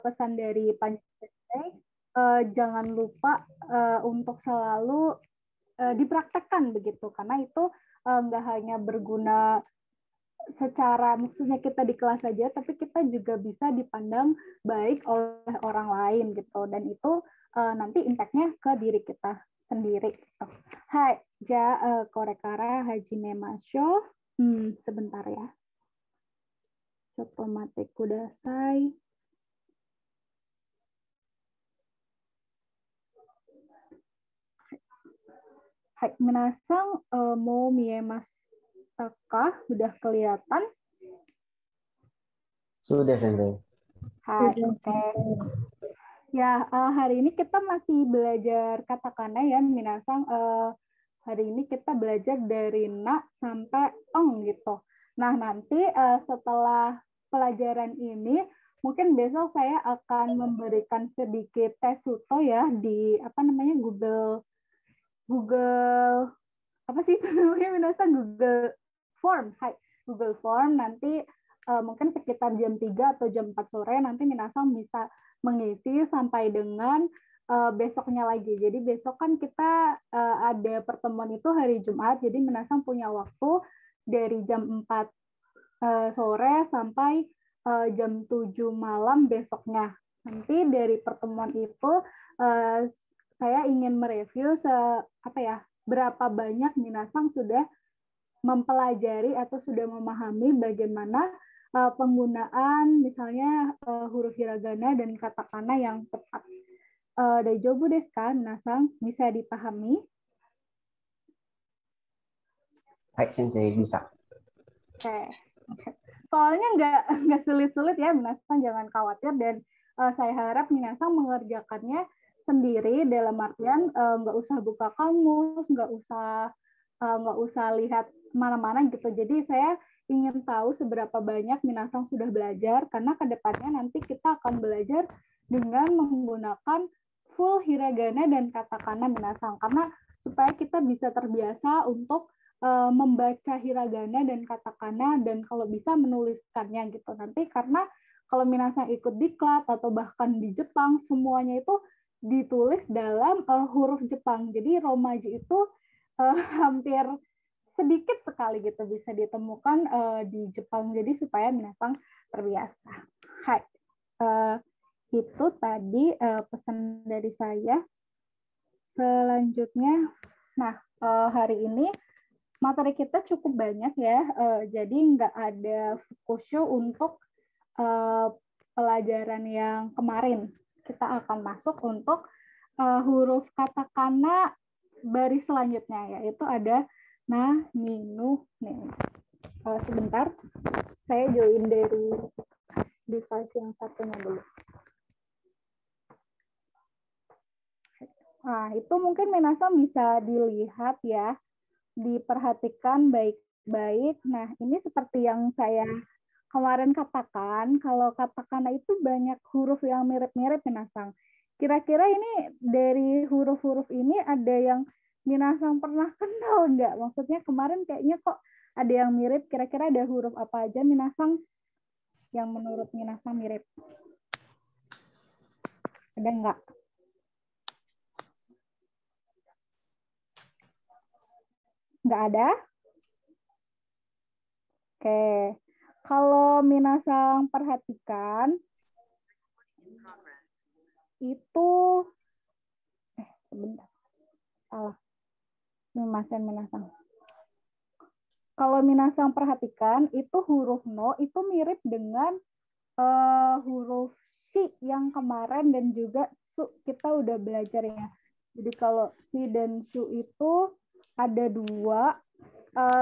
pesan dari Panjang, jangan lupa untuk selalu dipraktekkan begitu, karena itu nggak hanya berguna secara maksudnya kita di kelas saja, tapi kita juga bisa dipandang baik oleh orang lain gitu, dan itu nanti impact-nya ke diri kita sendiri. Hai, korekara hajime masho. Sebentar ya. Otomatis kudasai. Hai, minasang mau miemasu kah? Sudah kelihatan? Sudah, Sensei. Hai, oke. Ya, hari ini kita masih belajar katakana ya, minasang. Hari ini kita belajar dari na sampai eng gitu. Nah, nanti setelah pelajaran ini, mungkin besok saya akan memberikan sedikit tes suto ya di Google apa sih itu namanya minasang, Google Form. Hai, Google Form nanti mungkin sekitar jam 3 atau jam 4 sore nanti minasang bisa mengisi sampai dengan besoknya lagi. Jadi besok kan kita ada pertemuan itu hari Jumat, jadi minasang punya waktu dari jam 4 sore sampai jam 7 malam besoknya. Nanti dari pertemuan itu saya ingin mereview berapa banyak minasang sudah mempelajari atau sudah memahami bagaimana penggunaan misalnya huruf hiragana dan katakana yang tepat. Daijoubu desu ka, minasang? Bisa dipahami? Hai, Sensei, bisa. Oke. Soalnya nggak sulit-sulit ya, minasang, jangan khawatir, dan saya harap minasang mengerjakannya sendiri dalam artian nggak usah buka kamus, nggak usah lihat mana-mana gitu. Jadi saya ingin tahu seberapa banyak minasang sudah belajar, karena kedepannya nanti kita akan belajar dengan menggunakan full hiragana dan katakana minasang, karena supaya kita bisa terbiasa untuk membaca hiragana dan katakana, dan kalau bisa menuliskannya gitu. Nanti karena kalau minasang ikut diklat atau bahkan di Jepang, semuanya itu ditulis dalam huruf Jepang. Jadi romaji itu hampir sedikit sekali gitu bisa ditemukan di Jepang. Jadi supaya minasang terbiasa. Hai, itu tadi pesan dari saya. Selanjutnya, nah hari ini materi kita cukup banyak ya, jadi nggak ada fukushu untuk pelajaran yang kemarin. Kita akan masuk untuk huruf katakana baris selanjutnya, yaitu ada na, ni, nu, ne. Sebentar, saya join dari device yang satunya dulu. Nah, itu mungkin minasang bisa dilihat ya, diperhatikan baik-baik. Nah, ini seperti yang saya kemarin katakan, kalau katakana itu banyak huruf yang mirip-mirip minasang. Kira-kira ini dari huruf-huruf ini ada yang minasang pernah kenal nggak? Maksudnya kemarin kayaknya kok ada yang mirip, kira-kira ada huruf apa aja minasang yang menurut minasang mirip? Ada nggak? Nggak ada? Oke. Kalau minasang perhatikan, itu sebentar. Salah. Mimasen minasang. Kalau minasang perhatikan, itu huruf no itu mirip dengan huruf si yang kemarin dan juga su kita udah belajar ya. Jadi kalau si dan su itu ada dua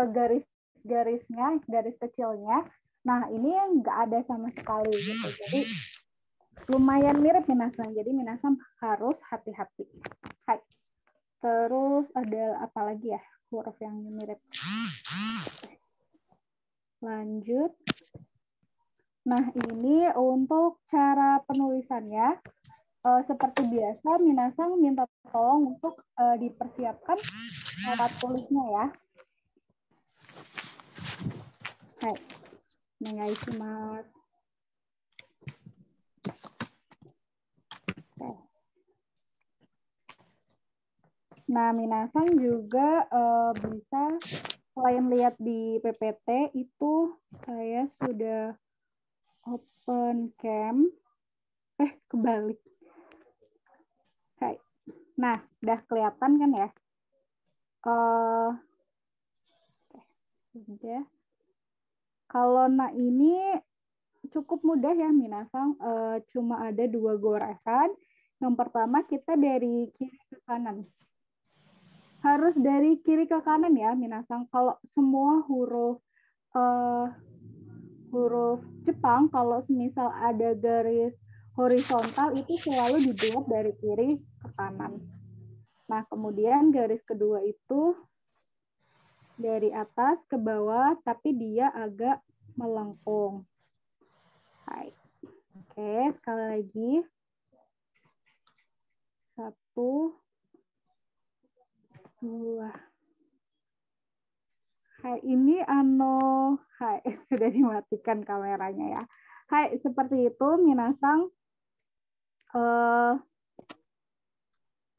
garis-garisnya, garis kecilnya. Nah, ini yang nggak ada sama sekali gitu. Jadi lumayan mirip minasang. Jadi minasang harus hati-hati. Hai. Terus ada apa lagi ya huruf yang mirip? Lanjut. Nah, ini untuk cara penulisannya. Seperti biasa, minasang minta tolong untuk dipersiapkan alat tulisnya ya. Hai, onegai shimasu. Nah, minasang juga bisa selain lihat di PPT itu saya sudah open cam. Kebalik. Oke. Nah, udah kelihatan kan ya? Sudah. Kalau ini cukup mudah ya minasang, cuma ada 2 goresan. Yang pertama kita dari kiri ke kanan. Harus dari kiri ke kanan ya minasang. Kalau semua huruf Jepang, kalau misal ada garis horizontal itu selalu dibuat dari kiri ke kanan. Nah, kemudian garis kedua itu dari atas ke bawah, tapi dia agak melengkung. Hai. Oke, sekali lagi. 1, 2. Hai, ini hai, sudah dimatikan kameranya ya. Hai, seperti itu minasang.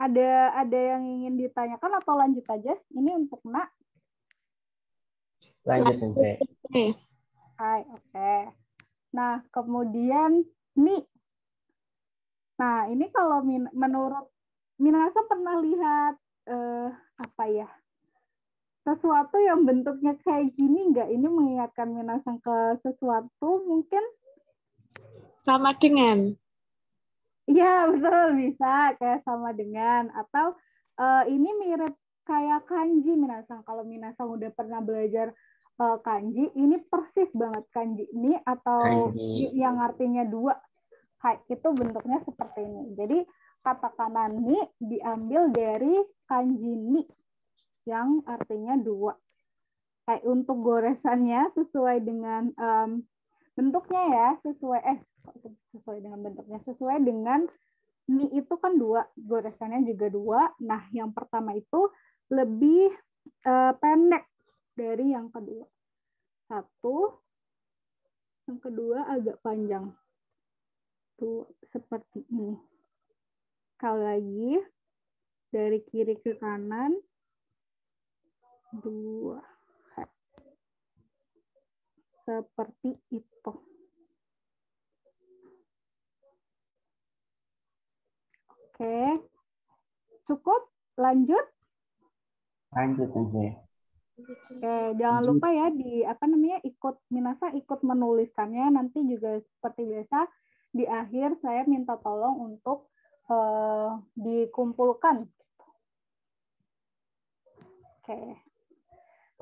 Ada yang ingin ditanyakan atau lanjut aja? Ini untuk Nak. Lanjut, Sensei. Hai, oke. Nah, kemudian nih. Nah, ini kalau menurut minasang pernah lihat apa ya? Sesuatu yang bentuknya kayak gini nggak? Ini mengingatkan minasang ke sesuatu mungkin? Sama dengan. Iya, betul. Bisa kayak sama dengan. Atau ini mirip kayak kanji minasang. Kalau minasang udah pernah belajar kanji, ini persis banget kanji ini atau Kanji. yang artinya 2. Hai, itu bentuknya seperti ini. Jadi kata kanan ni diambil dari kanji ni yang artinya 2. Hai, untuk goresannya sesuai dengan bentuknya ya, sesuai dengan bentuknya, sesuai dengan ni itu kan 2, goresannya juga 2. Nah, yang pertama itu lebih pendek dari yang kedua. 1, yang kedua agak panjang. Tuh, seperti ini. Sekali lagi, dari kiri ke kanan, 2. Seperti itu. Oke. Cukup? Lanjut? Lanjut, Sensei. Oke, jangan lupa ya ikut menuliskannya. Nanti juga seperti biasa di akhir saya minta tolong untuk dikumpulkan. Oke.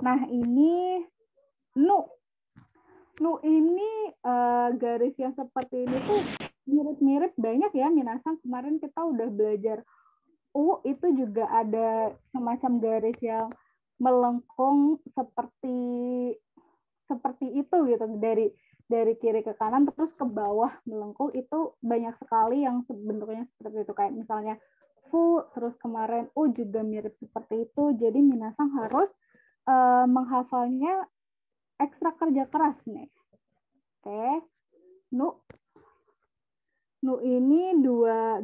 Nah, ini nu ini garis yang seperti ini tuh mirip-mirip banyak ya minasang. Kemarin kita udah belajar itu juga ada semacam garis yang melengkung seperti itu gitu, dari kiri ke kanan terus ke bawah melengkung. Itu banyak sekali yang bentuknya seperti itu, kayak misalnya fu, terus kemarin juga mirip seperti itu. Jadi minasang harus menghafalnya ekstra kerja keras nih. Oke. Nu ini dua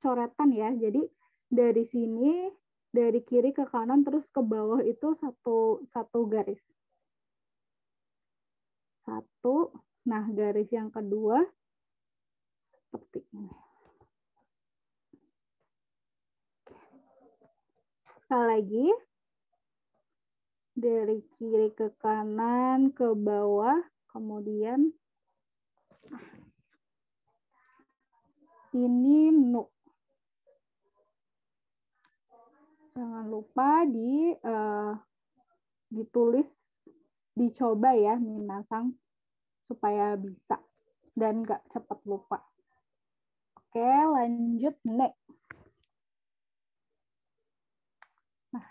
coretan ya. Jadi dari sini, dari kiri ke kanan terus ke bawah itu satu garis. 1. Nah, garis yang kedua seperti ini. Sekali lagi, dari kiri ke kanan ke bawah, kemudian ini nu. Jangan lupa ditulis, dicoba ya minasang supaya bisa dan nggak cepat lupa. Oke, lanjut next. Nah,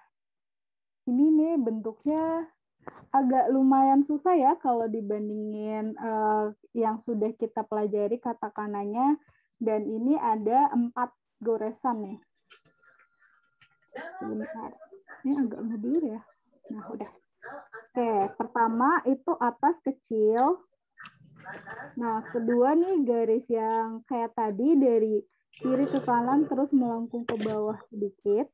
ini nih bentuknya agak lumayan susah ya kalau dibandingin yang sudah kita pelajari katakananya. Dan ini ada 4 goresan nih. Sebentar. Ini agak ngeblur ya. Nah, udah. Oke, pertama itu atas kecil. Nah, kedua nih garis yang kayak tadi dari kiri ke kanan terus melengkung ke bawah sedikit.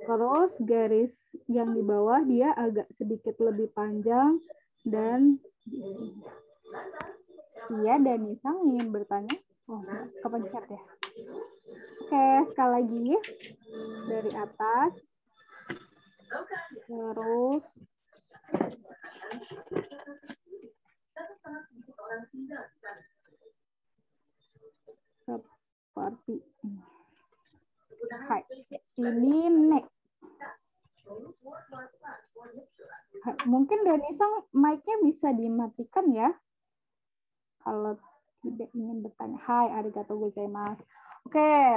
Terus garis yang di bawah dia agak sedikit lebih panjang dan Iya, dan Nisang ingin bertanya. Oh, kepencet ya. Oke, sekali lagi dari atas. Terus seperti ini. Hai. Ini neck. Hai. Mungkin dari Nisang mic-nya bisa dimatikan ya. Kalau tidak ingin bertanya. Hai, arigatou gozaimasu. Oke,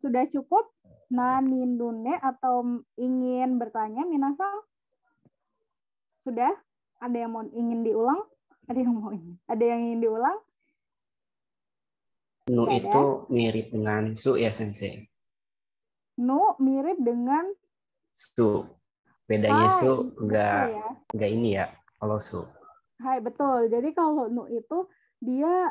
sudah cukup nanindune atau ingin bertanya, Minasang? Sudah? Ada yang mau ingin diulang? Ada yang ingin diulang? Nu Nggak itu ada. mirip dengan su ya, Sensei. Nu mirip dengan Su. Bedanya su betul ya. enggak ini ya, kalau su. Hai, betul. Jadi kalau nu itu dia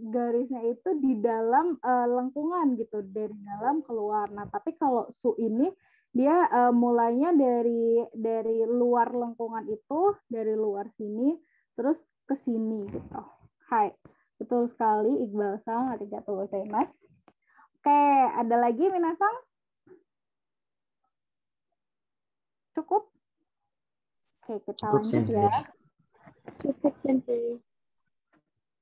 garisnya itu di dalam lengkungan gitu, dari dalam keluar. Nah, tapi kalau su ini dia mulainya dari luar lengkungan itu, dari luar sini terus ke sini gitu. Hai. Betul sekali Iqbal-san, arigatou gozaimasu. Oke, ada lagi Minasang? Cukup? Oke, kita Cukup, lanjut Sensei. ya. Cukup, Sensei.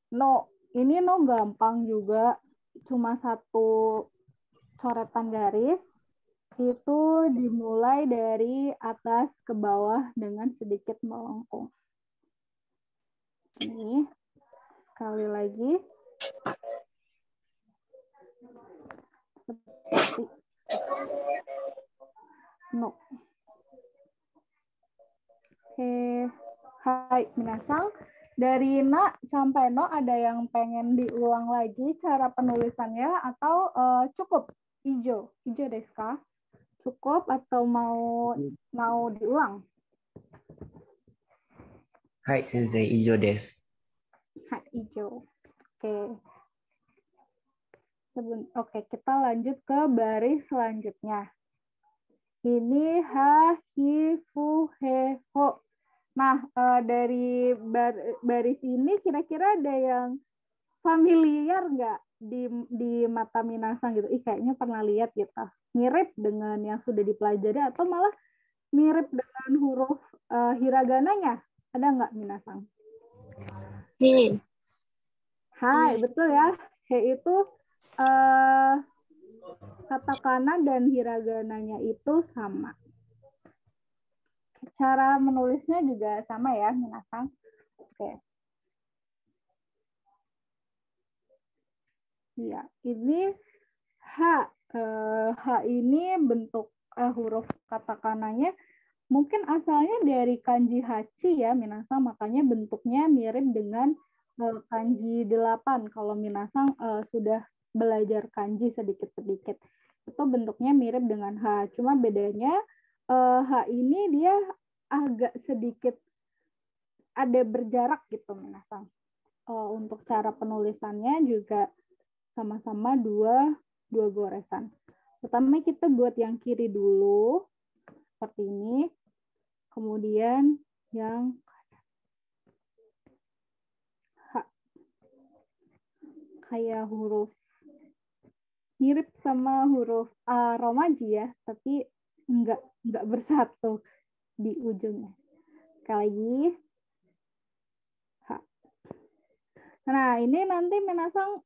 No, ini no gampang juga. Cuma satu coretan garis. Itu dimulai dari atas ke bawah dengan sedikit melengkung. Ini sekali lagi. Seperti no. Oke. Hai, Minasang. Dari Na sampai No ada yang pengen diulang lagi cara penulisannya atau cukup? Ijo desu ka? Cukup atau mau diulang? Hai, Sensei. Ijo desu. Hai, ijo. Oke. Oke, kita lanjut ke baris selanjutnya. Ini ha, hi, fu, he, ho. Nah, dari baris ini kira-kira ada yang familiar nggak di mata Minasang gitu? Kayaknya pernah lihat gitu. Mirip dengan yang sudah dipelajari atau malah mirip dengan huruf hiragananya? Ada nggak Minasang? He. Hai, betul ya. He itu katakana dan hiragananya itu sama. Cara menulisnya juga sama ya, Minasang. Oke. Ya, ini H. H ini bentuk huruf katakananya mungkin asalnya dari kanji hachi ya, Minasang. Makanya bentuknya mirip dengan kanji 8. Kalau Minasang sudah belajar kanji sedikit-sedikit. Itu bentuknya mirip dengan H. Cuma bedanya H ini dia agak sedikit ada berjarak gitu, Minasang. Untuk cara penulisannya juga sama-sama dua goresan. Pertama kita buat yang kiri dulu, seperti ini. Kemudian yang H. Kayak huruf mirip sama huruf romaji ya, tapi enggak bersatu di ujungnya. Sekali lagi. H. Nah, ini nanti Minasang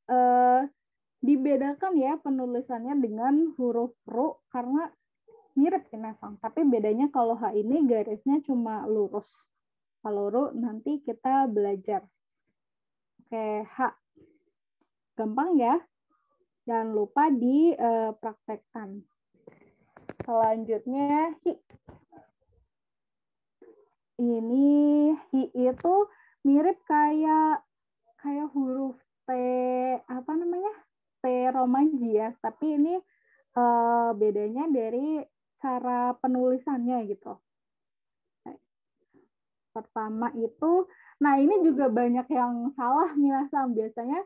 dibedakan ya penulisannya dengan huruf ru karena mirip Minasang. Tapi bedanya kalau H ini garisnya cuma lurus. Kalau ru nanti kita belajar. Oke, H. Gampang ya. Jangan lupa dipraktekkan. Selanjutnya Hi. Ini Hi itu mirip kayak huruf T apa namanya? T romaji ya, tapi ini bedanya dari cara penulisannya gitu. pertama itu, nah ini juga banyak yang salah minasan. Biasanya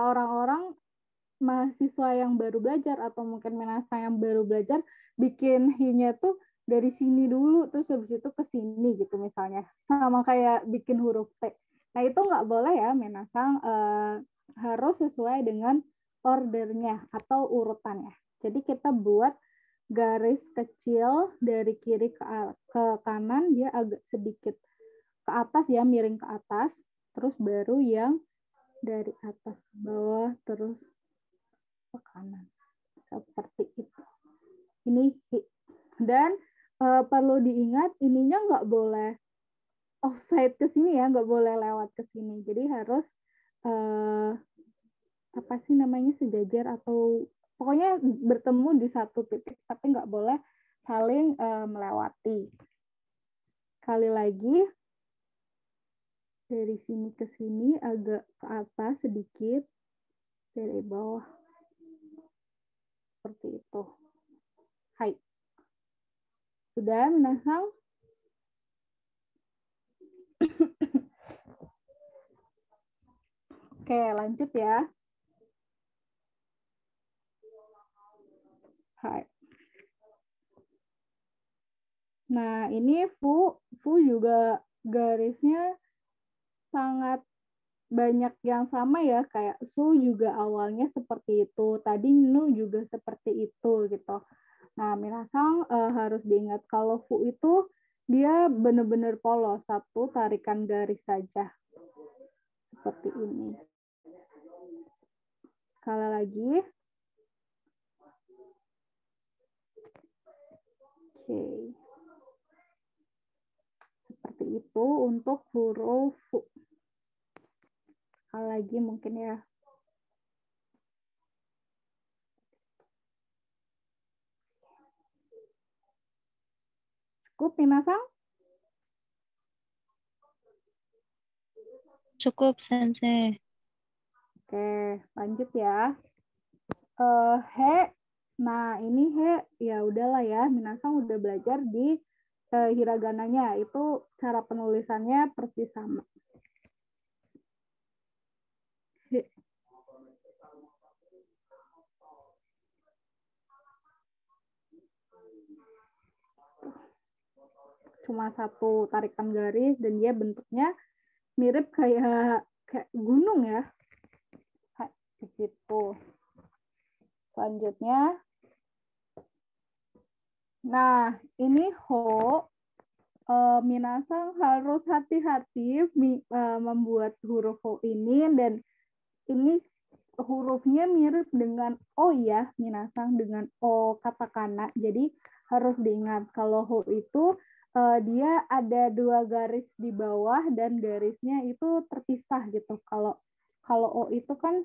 orang-orang mahasiswa yang baru belajar atau mungkin minasan yang baru belajar bikin hi-nya tuh dari sini dulu, terus habis itu ke sini gitu misalnya. Sama kayak bikin huruf T. Nah itu nggak boleh ya minasan, harus sesuai dengan ordernya atau urutannya. Jadi kita buat garis kecil dari kiri ke kanan, dia agak sedikit ke atas ya, miring ke atas, terus baru yang dari atas ke bawah terus ke kanan seperti itu. Ini dan perlu diingat ininya nggak boleh offside ke sini ya, nggak boleh lewat ke sini. Jadi harus apa sih namanya, sejajar atau pokoknya bertemu di satu titik, tapi nggak boleh saling melewati. Sekali lagi, dari sini ke sini agak ke atas sedikit, dari bawah seperti itu. Hai, sudah menasang? Oke, lanjut ya. Hai. Nah, ini Fu juga garisnya sangat banyak yang sama ya, kayak Su juga awalnya seperti itu, tadi Nu juga seperti itu gitu. Nah, minasang harus diingat kalau Fu itu dia benar-benar polos, satu tarikan garis saja. Seperti ini. Sekali lagi. Oke. Seperti itu untuk huruf Fu. Sekali lagi mungkin ya. Cukup, minasang? Cukup, Sensei. Oke, lanjut ya. He. Nah, ini he ya udahlah ya, minasang udah belajar di hiragananya. Itu cara penulisannya persis sama. He. Cuma satu tarikan garis dan dia bentuknya mirip kayak gunung ya. Begitu. Selanjutnya. Nah, ini ho. Minasang harus hati-hati membuat huruf ho ini, dan ini hurufnya mirip dengan o ya, minasang, dengan o katakana. Jadi harus diingat kalau ho itu dia ada dua garis di bawah dan garisnya itu terpisah gitu. Kalau o itu kan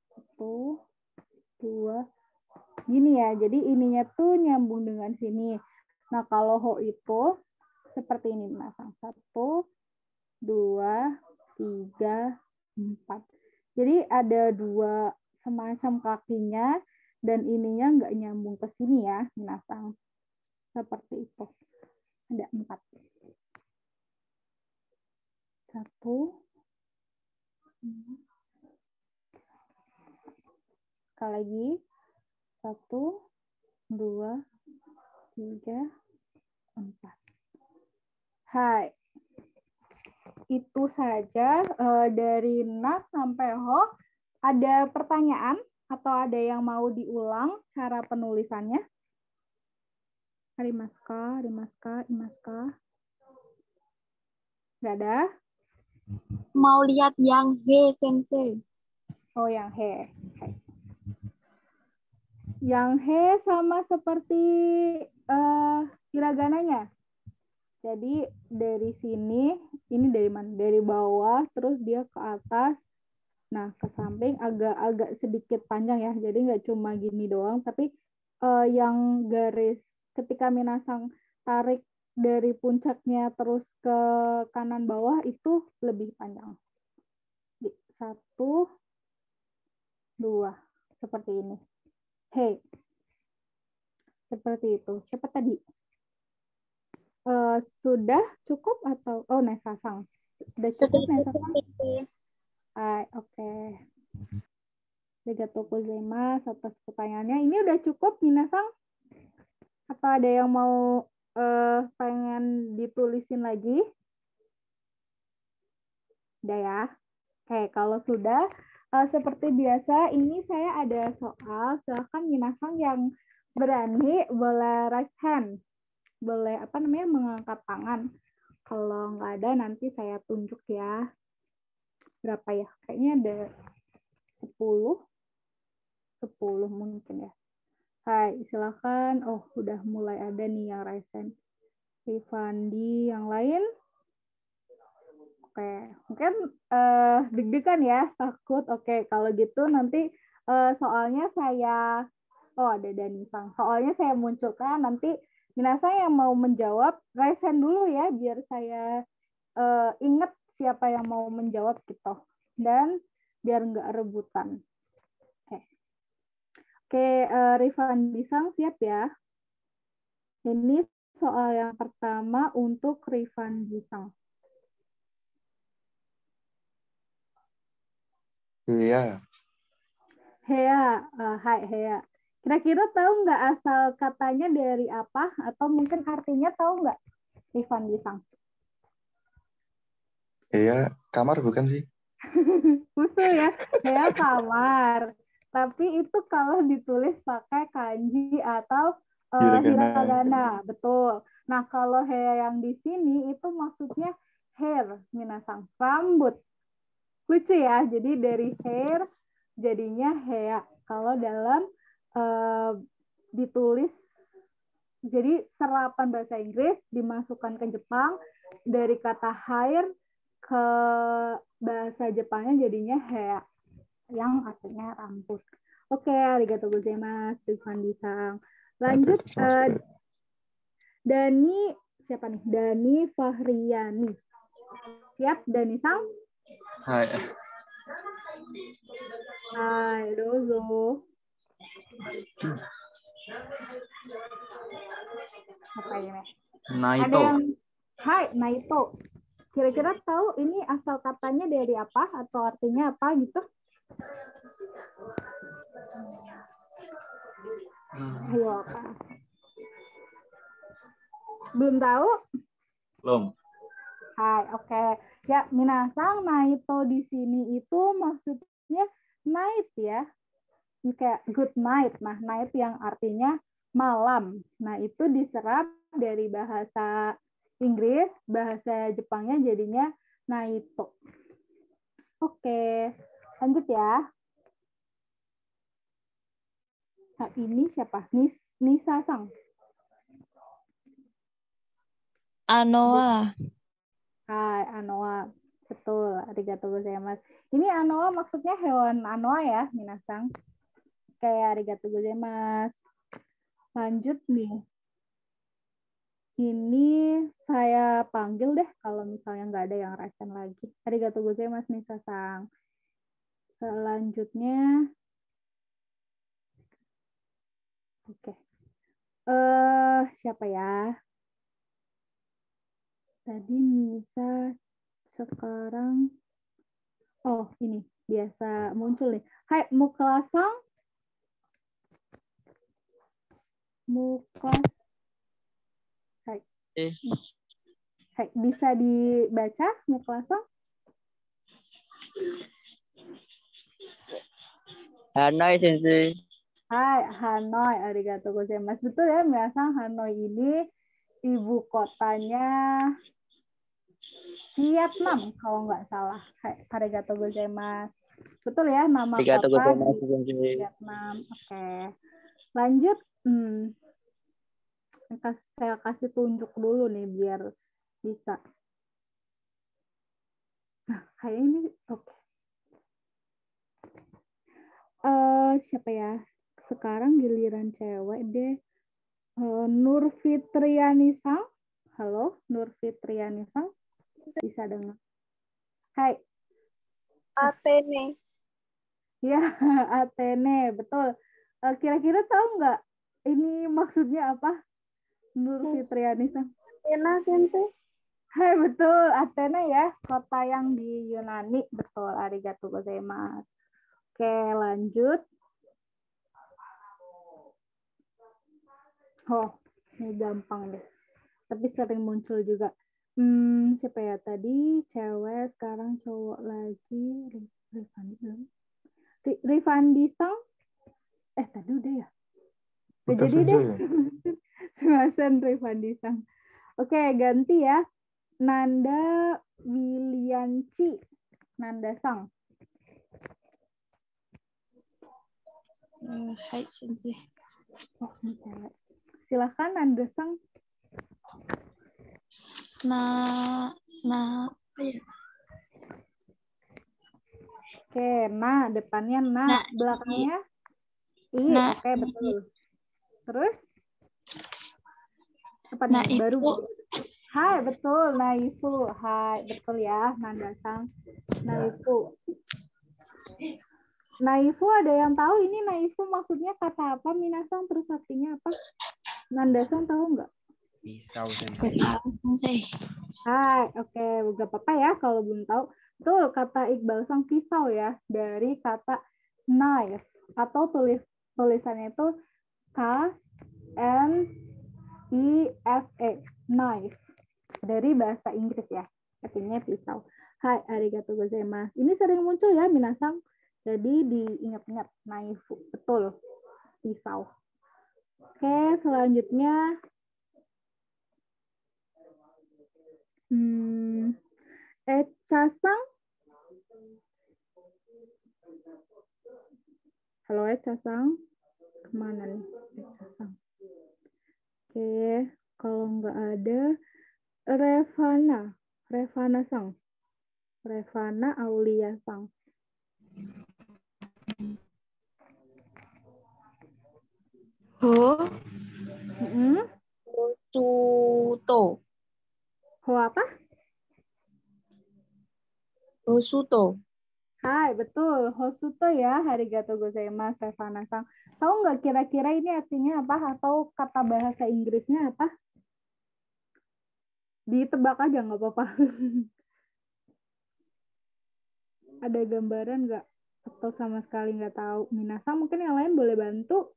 satu, dua, gini ya. Jadi ininya tuh nyambung dengan sini. Nah, kalau ho itu seperti ini, minasang. 1, 2, 3, 4. Jadi ada dua semacam kakinya dan ininya nggak nyambung ke sini ya, minasang. Seperti itu. Ada 4. 1. Sekali lagi. 1, 2, 3, 4. Hai. Itu saja dari na sampai ho. Ada pertanyaan atau ada yang mau diulang cara penulisannya? Harimaska, Imaska. Nggak ada? Mau lihat yang he, Sensei. Oh, yang he. Yang he sama seperti hiragananya. Jadi dari sini, ini dari mana? Dari bawah, terus dia ke atas. Nah, ke samping agak sedikit panjang ya. Jadi nggak cuma gini doang, tapi yang garis ketika minasang tarik dari puncaknya terus ke kanan bawah itu lebih panjang. 1, 2, seperti ini. Hey, seperti itu. Cepat tadi. Sudah cukup atau Nesasang? Sudah cukup Nesasang? Oke. Arigatou gozaimasu atas pertanyaannya. Ini udah cukup Minasang? Atau ada yang mau pengen ditulisin lagi? Udah ya. Oke, kalau sudah seperti biasa ini saya ada soal. Silahkan Minasang yang berani boleh raise hand. Boleh mengangkat tangan. Kalau nggak ada nanti saya tunjuk ya. Berapa ya? Kayaknya ada 10 mungkin ya. Hai, silakan. Oh, udah mulai ada nih yang raise hand. Rifandi, yang lain? Oke, mungkin deg-degan ya, takut. Oke, kalau gitu nanti soalnya saya, ada Danisang. Soalnya saya munculkan, nanti Minasang yang mau menjawab, raise hand dulu ya, biar saya ingat siapa yang mau menjawab gitu. Dan biar nggak rebutan. Oke, Rifandi Sang siap ya? Ini soal yang pertama untuk Rifandi Sang. Iya. Hea, hai Hea. Kira-kira tahu nggak asal katanya dari apa? Atau mungkin artinya tahu nggak, Rifandi Sang? Iya, kamar bukan sih? Betul ya, Hea kamar. Tapi itu kalau ditulis pakai kanji atau hiragana, betul. Nah, kalau Hea yang di sini itu maksudnya hair, Minasang, rambut. Lucu ya, jadi dari hair jadinya Hea. Kalau dalam ditulis, jadi serapan bahasa Inggris dimasukkan ke Jepang, dari kata hair ke bahasa Jepangnya jadinya Hea, yang artinya rambut. Oke, arigatou gozaimasu, Rifandi Sang. Lanjut, Dani, siapa nih? Dani Fahriani. Siap, Dani Sang? Hai. Hai, dozo. Apa ini? Naito. Ada yang, hai, Naito. Kira-kira tahu ini asal katanya dari apa atau artinya apa gitu? Ayo apa? Belum tahu? Belum. Hai, oke. Ya, Minasang, Naito di sini itu maksudnya night ya. Kayak good night. Nah, night yang artinya malam. Nah, itu diserap dari bahasa Inggris, bahasa Jepangnya jadinya Naito. Oke, lanjut ya. Nah, ini siapa? Nisa Sang. Anoa. Hai, Anoa. Betul, arigatou gozaimasu. Ini Anoa maksudnya hewan Anoa ya, Minasang. Kayak arigatou gozaimasu. Lanjut nih. Ini saya panggil deh kalau misalnya nggak ada yang raisen lagi. Arigatou gozaimasu, Nisa-sang. Selanjutnya, oke. Siapa ya? Tadi Nisa, sekarang, ini biasa muncul nih. Hai, Muklasang. Muklas. Hai. Hai, bisa dibaca Muklasang? Hanoi Sensei. Hai, Hanoi, arigatou gozaimasu. Betul ya, Minasang, Hanoi ini ibu kotanya Vietnam, kalau nggak salah. Hai, arigatou gozaimasu. Betul ya, nama Arigatou kota gozaimasu, di Sensei. Vietnam. Oke. Lanjut, saya kasih tunjuk dulu nih, biar bisa. Nah, kayak ini, oke. Siapa ya? Sekarang giliran cewek deh. Nur Fitrianisang. Halo, Nur Fitrianisang. Bisa dengar? Hai. Athene. Ya, Athene, betul. Kira-kira tahu nggak ini maksudnya apa? Nur Fitriani-san. Athena sensei. Hai, betul. Athena ya, kota yang di Yunani. Betul, arigatou gozaimasu. Oke, lanjut. Oh, ini gampang deh. Tapi sering muncul juga. Siapa ya tadi? Cewek, sekarang cowok lagi. Rifandi belum? Rifandi Sang? Tadi udah ya? Udah Udah, jadi deh. Sensei. Sumasen Rifandi Sang. Oke, ganti ya. Nanda Wilianci. Nanda Sang. Hai sensei. Oh, ini cewek. Silahkan Nanda Sang. Apa ya? Oke, nah depannya nah, belakangnya i. Nah, Oke, betul. Terus apa nih? Naifu. Baru. Hai, betul. Naifu. Hai, betul ya, Nanda Sang. Naifu. Naifu ada yang tahu ini naifu maksudnya kata apa? Minasang terus artinya apa? Nanda Sang tahu nggak? Pisau, Sensei. Sensei. Hai, oke, nggak apa-apa ya kalau belum tahu. Betul, kata Iqbal Sang pisau ya, dari kata knife atau tulisannya itu K-N-I-F-E, knife, dari bahasa Inggris ya, artinya pisau. Hai, arigatou gozaimasu. Ini sering muncul ya, minasang. Jadi diingat-ingat, knife, betul, pisau. Oke, selanjutnya. Echa-sang. Halo Echa-sang. Kemana nih Echa-sang? Oke, kalau nggak ada Revana Sang. Revana Aulia Sang. Hosuto. Ho apa? Hosuto. Hai, betul. Hosuto ya. Arigatou gozaimasu, Revana Sang. Tahu nggak kira-kira ini artinya apa? Atau kata bahasa Inggrisnya apa? Ditebak aja, nggak apa-apa. Ada gambaran nggak? Atau sama sekali nggak tahu? Minasang mungkin yang lain boleh bantu.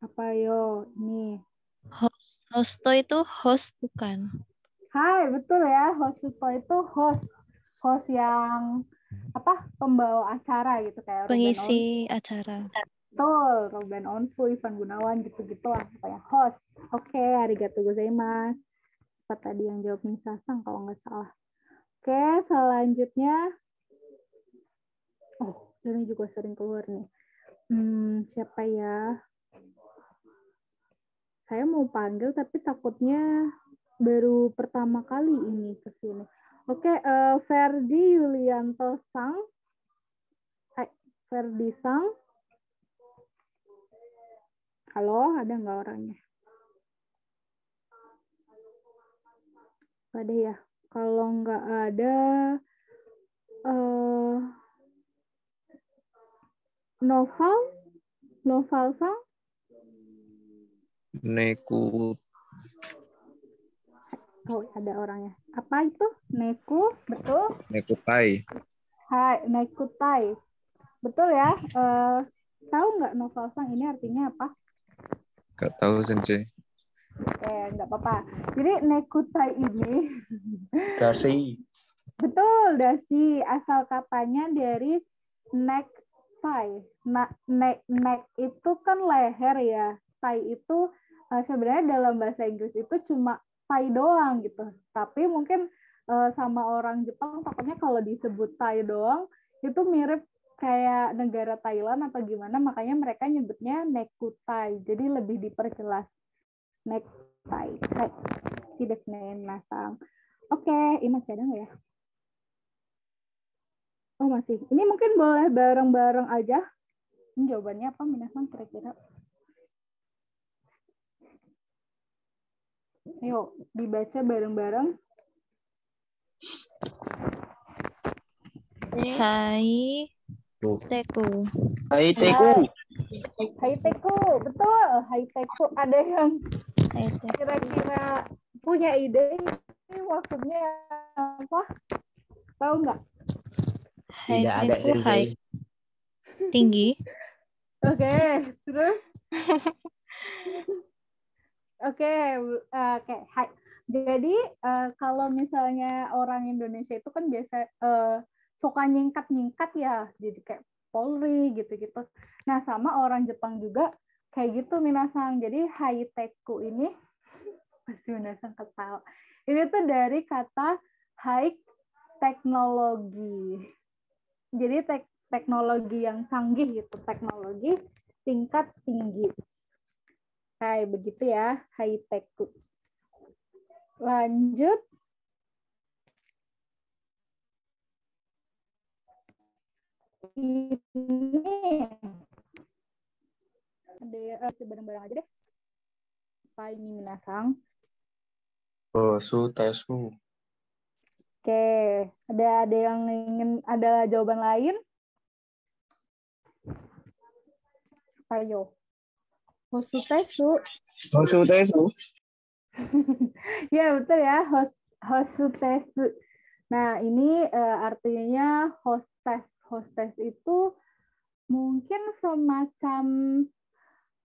Apa yo? Nih. Hosto itu host bukan? Hai, betul ya. Hosuto itu host. Host yang apa? Pembawa acara gitu kayak Pengisi acara. Betul, Ruben Onsu, Ivan Gunawan gitu-gitu lah kayak host. Oke, arigatou gozaimasu. Apa tadi yang jawab Misasang kalau nggak salah. Oke, selanjutnya. Oh, ini juga sering keluar nih. Siapa ya? Saya mau panggil tapi takutnya baru pertama kali ini ke sini. Oke, Ferdi Yulianto Sang. Hai, Ferdi Sang. Halo, ada nggak orangnya? Ada ya. Kalau nggak ada, Noval Sang. Neku. Oh, ada orangnya. Apa itu? Neku, betul? Nekutai. Hai, Nekutai. Betul ya. Tahu nggak Noval Sang ini artinya apa? Gak tahu Sensei. Nggak apa-apa. Jadi Nekutai ini Dasi. betul, dasi. Asal katanya dari necktie. Neck itu kan leher ya. Tai itu sebenarnya dalam bahasa Inggris itu cuma tai doang gitu. Tapi mungkin sama orang Jepang takutnya kalau disebut tai doang itu mirip kayak negara Thailand atau gimana, makanya mereka nyebutnya nekutai. Jadi lebih diperjelas. Necktie. Tidak nasang. Oke, ini masih ada nggak ya? Oh masih. Ini mungkin boleh bareng-bareng aja. Ini jawabannya apa, Minasang kira-kira? Yuk, dibaca bareng-bareng. Hai, Teku. Hai Teku. Haiteku, betul. Haiteku. Ada yang kira-kira punya ide ini maksudnya apa? Tahu nggak? Tidak ada Haiteku Sensei. high. Tinggi. Oke, terus? Oke, hai. Jadi kalau misalnya orang Indonesia itu kan biasa suka nyingkat-nyingkat ya, jadi kayak Polri gitu-gitu. Nah, sama orang Jepang juga kayak gitu minasang. Jadi haiteku ini pasti minasang ketawa. Ini tuh dari kata high teknologi. Jadi teknologi yang canggih gitu, teknologi tingkat tinggi. Kayak begitu ya, haiteku. Lanjut. Ini ada bareng-bareng aja deh. Apa ini minasang? Bosu tesu. Oke, ada yang ingin ada jawaban lain? Ayo. Hosutesu. Bosu tesu. Ya, betul ya, hosutesu. Nah, ini artinya hostess. Hostess itu mungkin semacam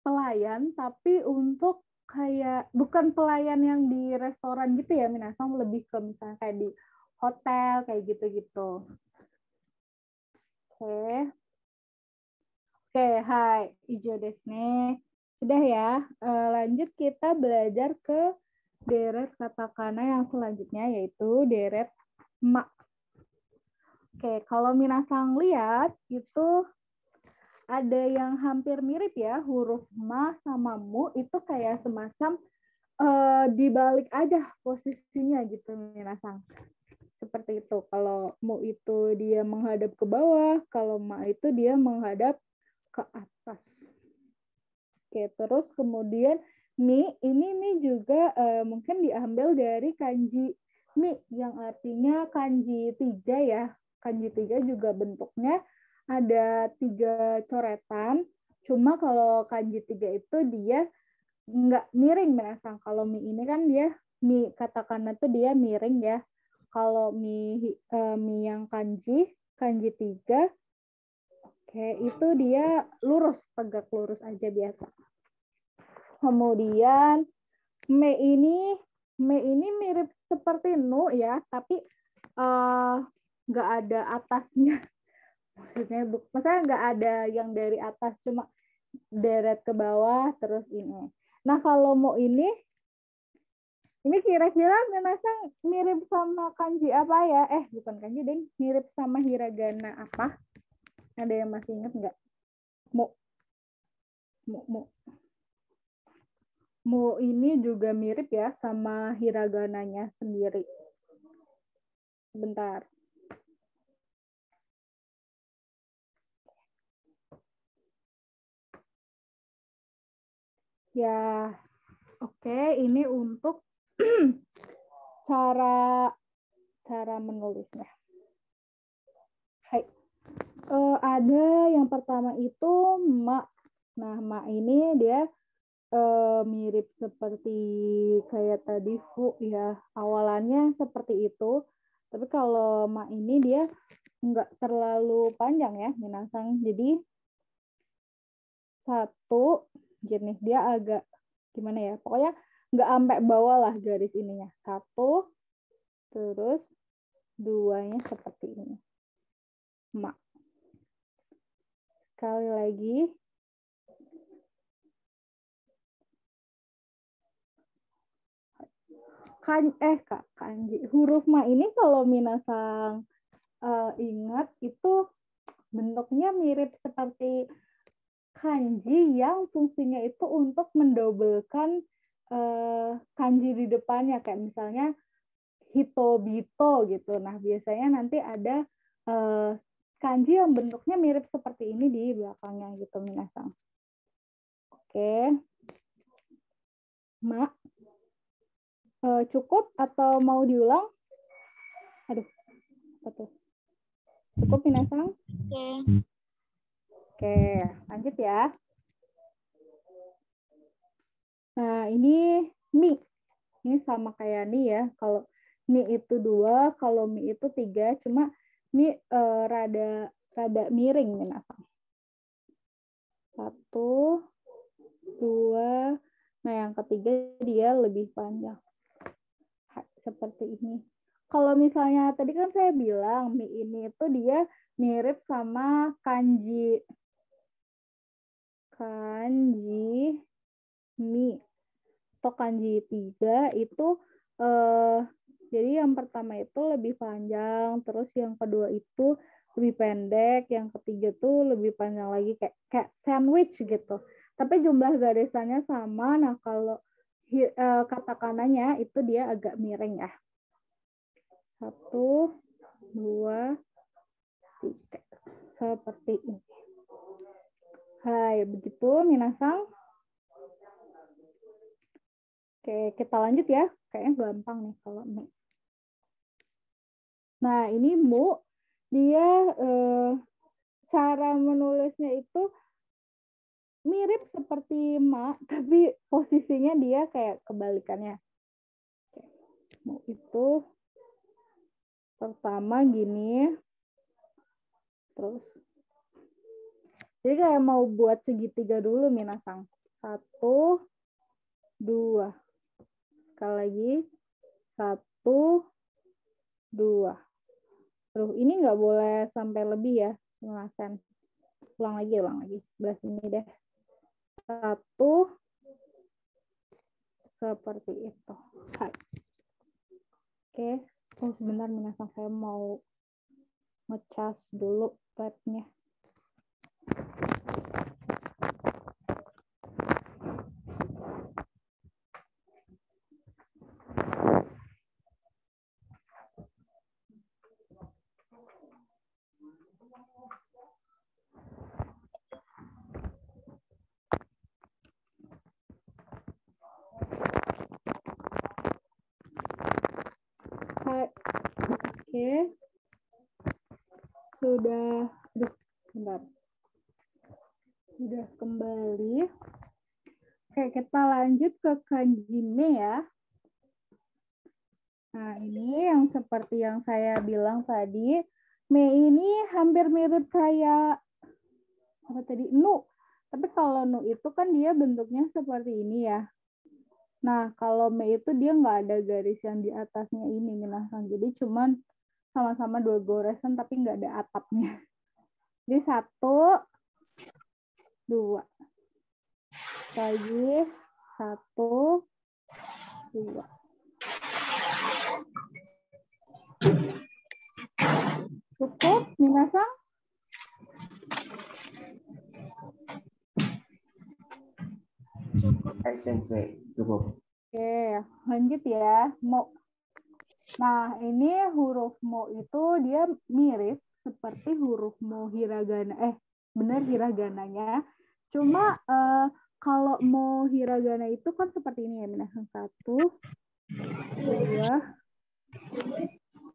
pelayan, tapi untuk kayak bukan pelayan yang di restoran gitu ya, minasang lebih ke misalnya kayak di hotel kayak gitu-gitu. Oke. Oke, hai, ijo desu ne. Sudah ya. Lanjut kita belajar ke deret katakana yang selanjutnya yaitu deret ma. Oke, kalau minasang lihat itu ada yang hampir mirip ya, huruf ma sama mu itu kayak semacam dibalik aja posisinya gitu minasang. Seperti itu. Kalau mu itu dia menghadap ke bawah, kalau ma itu dia menghadap ke atas. Oke, terus kemudian mi juga mungkin diambil dari kanji mi yang artinya kanji 3 ya. Kanji 3 juga bentuknya ada 3 coretan. Cuma kalau kanji 3 itu dia nggak miring minasang. Kalau mi ini kan dia mi katakana tuh dia miring ya. Kalau mi yang kanji 3, oke, itu dia lurus, tegak lurus aja biasa. Kemudian me ini mirip seperti nu ya, tapi nggak ada atasnya. Maksudnya nggak ada yang dari atas, cuma deret ke bawah terus ini. Nah, kalau mau ini kira-kira minasang mirip sama kanji apa ya? Bukan kanji, deng. Mirip sama hiragana apa? Ada yang masih ingat nggak? Mu ini juga mirip ya sama hiragananya sendiri. Bentar. Ya, oke. Ini untuk cara menulisnya. Hai. Ada yang pertama itu ma. Nah, ma ini dia mirip seperti kayak tadi fu ya. Awalannya seperti itu. Tapi kalau ma ini dia nggak terlalu panjang ya, minasang. Jadi satu jenis dia agak gimana ya? Pokoknya nggak sampai bawah lah garis ininya. Satu, terus duanya seperti ini. Ma. Sekali lagi. Kanji. Huruf ma ini kalau minasang ingat itu bentuknya mirip seperti kanji yang fungsinya itu untuk mendobelkan kanji di depannya, kayak misalnya hitobito gitu. Nah, biasanya nanti ada kanji yang bentuknya mirip seperti ini di belakangnya gitu minasang. Oke. Ma. Cukup atau mau diulang? Aduh, apa tuh? Cukup minasang? Oke. Oke, lanjut ya. Nah, ini Mi. Ini sama kayak nih ya. Kalau Mi itu 2, kalau Mi itu 3. Cuma Mi rada miring minasang. 1, 2. Nah, yang ketiga dia lebih panjang. Seperti ini. Kalau misalnya tadi kan saya bilang Mi ini itu dia mirip sama kanji Mi atau kanji 3 itu jadi yang pertama itu lebih panjang, terus yang kedua itu lebih pendek, yang ketiga tuh lebih panjang lagi kayak sandwich gitu. Tapi jumlah garisannya sama. Nah, kalau katakananya itu dia agak miring ya. 1, 2, 3. Seperti ini. Hai, begitu minasang. Oke, kita lanjut ya. Kayaknya gampang nih kalau Mi. Nah, ini Mu. Dia cara menulisnya itu mirip seperti Ma, tapi posisinya dia kayak kebalikannya. Oke. Mu itu pertama gini. Terus. Jadi kayak mau buat segitiga dulu minasang. 1, 2. Sekali lagi. 1, 2. Terus ini nggak boleh sampai lebih ya, 9 cm. Ulang lagi. Belah sini deh. 1. Seperti itu. Hai. Oke. Oh, sebentar minasang, saya mau ngecas dulu tabnya. Oke. Bentar. Sudah kembali. Oke, kita lanjut ke kanji Me ya. Nah, ini yang seperti yang saya bilang tadi. Me ini hampir mirip kayak apa tadi? Nu. Tapi kalau Nu itu kan dia bentuknya seperti ini ya. Nah, kalau Me itu dia nggak ada garis yang di atasnya ini, minasang. Jadi cuman sama-sama 2 goresan tapi nggak ada atapnya. Jadi 1, 2. Lagi 1, 2. Cukup, minasang? Hai Sensei, cukup. Oke, lanjut ya. Mo. Nah, ini huruf Mo itu dia mirip seperti huruf Mo hiragana. Benar hiragananya. Cuma kalau Mo hiragana itu kan seperti ini ya, minasang. 1, 2.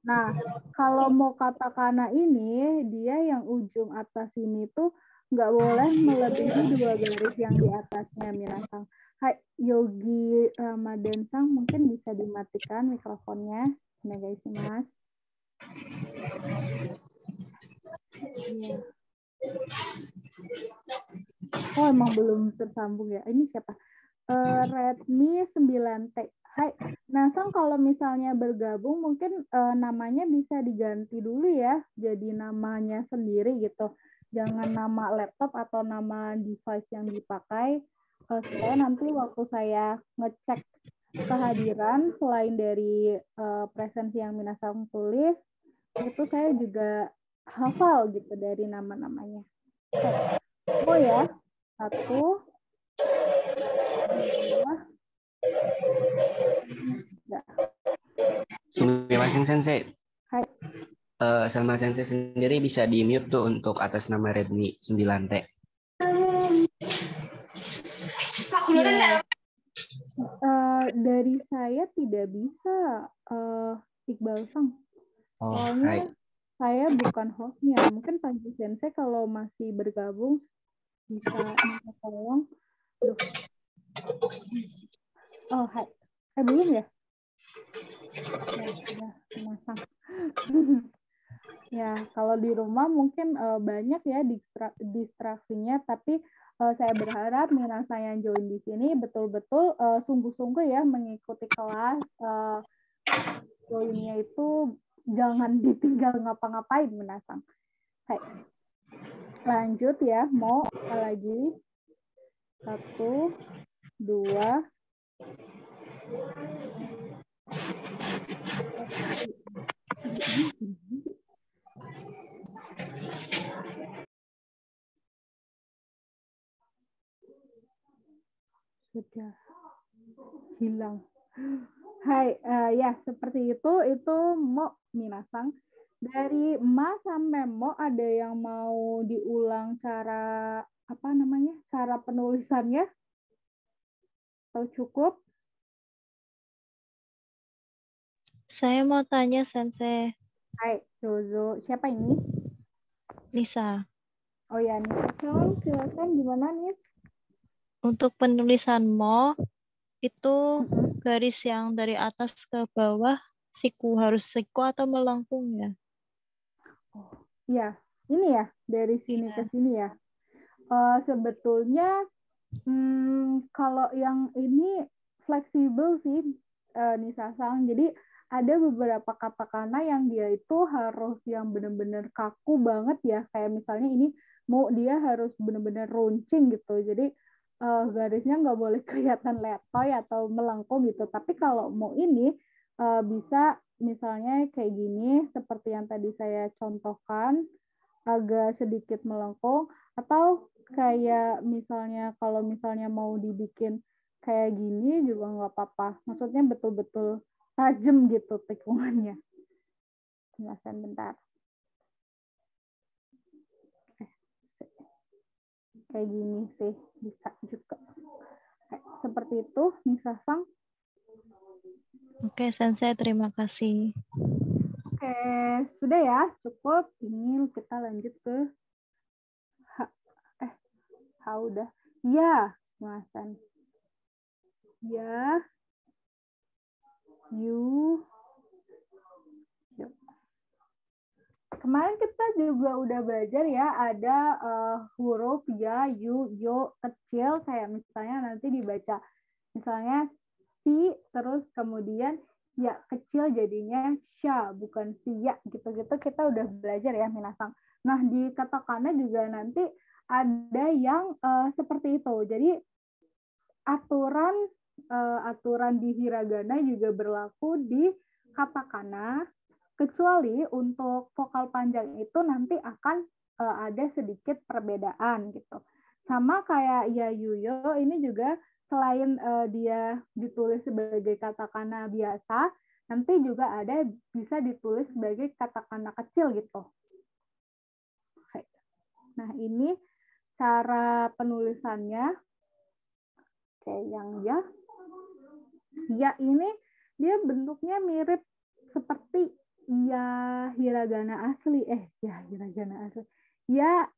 Nah, kalau Mo katakana ini, dia yang ujung atas ini tuh nggak boleh melebihi 2 garis yang di atasnya, minasang. Hai, Yogi Ramadan Sang, mungkin bisa dimatikan mikrofonnya. Guys, Mas. Ya. Oh, emang belum tersambung ya. Ini siapa? Redmi 9T. Hai, Nasang kalau misalnya bergabung mungkin namanya bisa diganti dulu ya. Jadi namanya sendiri gitu. Jangan nama laptop atau nama device yang dipakai. Supaya nanti waktu saya ngecek kehadiran selain dari presensi yang minasang tulis, itu saya juga hafal gitu dari nama-namanya. Oh ya, 1, 2. Sumimasen Sensei. Hai. Sama Sensei sendiri bisa di-mute tuh untuk atas nama Redmi 9T. Ya. Dari saya tidak bisa, Iqbal Sang. Soalnya saya bukan hostnya. Mungkin Panji Sensei kalau masih bergabung bisa minta tolong. Oh, hai. Belum ya? Ya, sudah memasang. Ya, kalau di rumah mungkin banyak ya distraksinya, tapi saya berharap Minasa yang join di sini betul-betul sungguh-sungguh ya mengikuti kelas. Joinnya itu jangan ditinggal ngapa-ngapain, Minasa. Hai. Lanjut ya, mau apa lagi? 1, 2. Sudah hilang. Hai, ya seperti itu Mo Minasang. Dari Ma sampai Mo ada yang mau diulang cara cara penulisannya? Atau cukup? Saya mau tanya Sensei. Hai, Jozo. Siapa ini? Nisa. Oh ya, Nisa. Silakan gimana nih? Untuk penulisan Mo, itu Mm-mm. garis yang dari atas ke bawah, harus siku atau melengkung ya? Ya, ini ya dari sini ke Iya. sini ya. Sebetulnya kalau yang ini fleksibel sih, Nisa Sang. Jadi ada beberapa katakana yang dia itu harus yang benar-benar kaku banget ya. Kayak misalnya ini mau dia harus benar-benar runcing gitu. Jadi garisnya nggak boleh kelihatan letoy atau melengkung gitu. Tapi kalau mau ini bisa misalnya kayak gini, seperti yang tadi saya contohkan, agak sedikit melengkung, atau kayak misalnya kalau misalnya mau dibikin kayak gini juga nggak apa-apa. Maksudnya betul-betul tajam gitu tikungannya. Jelasan bentar. Kayak gini sih bisa juga. Seperti itu, Nisa Sang. Oke, Sensei, terima kasih. Oke, sudah ya, cukup. Ini kita lanjut ke udah. Ya, jelasan. Ya, you. Kemarin kita juga udah belajar ya, ada huruf ya, yu, yo, kecil, kayak misalnya nanti dibaca, misalnya si, terus kemudian ya kecil jadinya sya, bukan si ya, gitu-gitu kita udah belajar ya, Minasang. Nah, di katakana juga nanti ada yang seperti itu. Jadi aturan di hiragana juga berlaku di katakana, kecuali untuk vokal panjang itu nanti akan ada sedikit perbedaan gitu. Sama kayak ya yuyo ini juga selain dia ditulis sebagai katakana biasa, nanti juga ada bisa ditulis sebagai katakana kecil gitu. Nah, ini cara penulisannya. Oke, yang ya. Ya ini dia bentuknya mirip seperti ya hiragana asli. Ya hiragana asli. Ya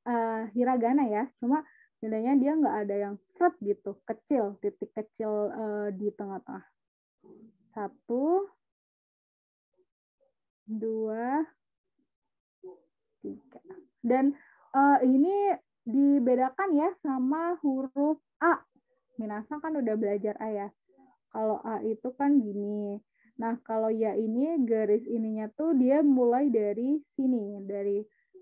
hiragana ya, cuma bedanya dia nggak ada yang seret gitu, kecil, titik kecil di tengah-tengah. 1, 2, 3. Dan ini dibedakan ya sama huruf A. Minasa kan udah belajar A ya. Kalau A itu kan gini. Nah, kalau ya ini garis ininya tuh dia mulai dari sini,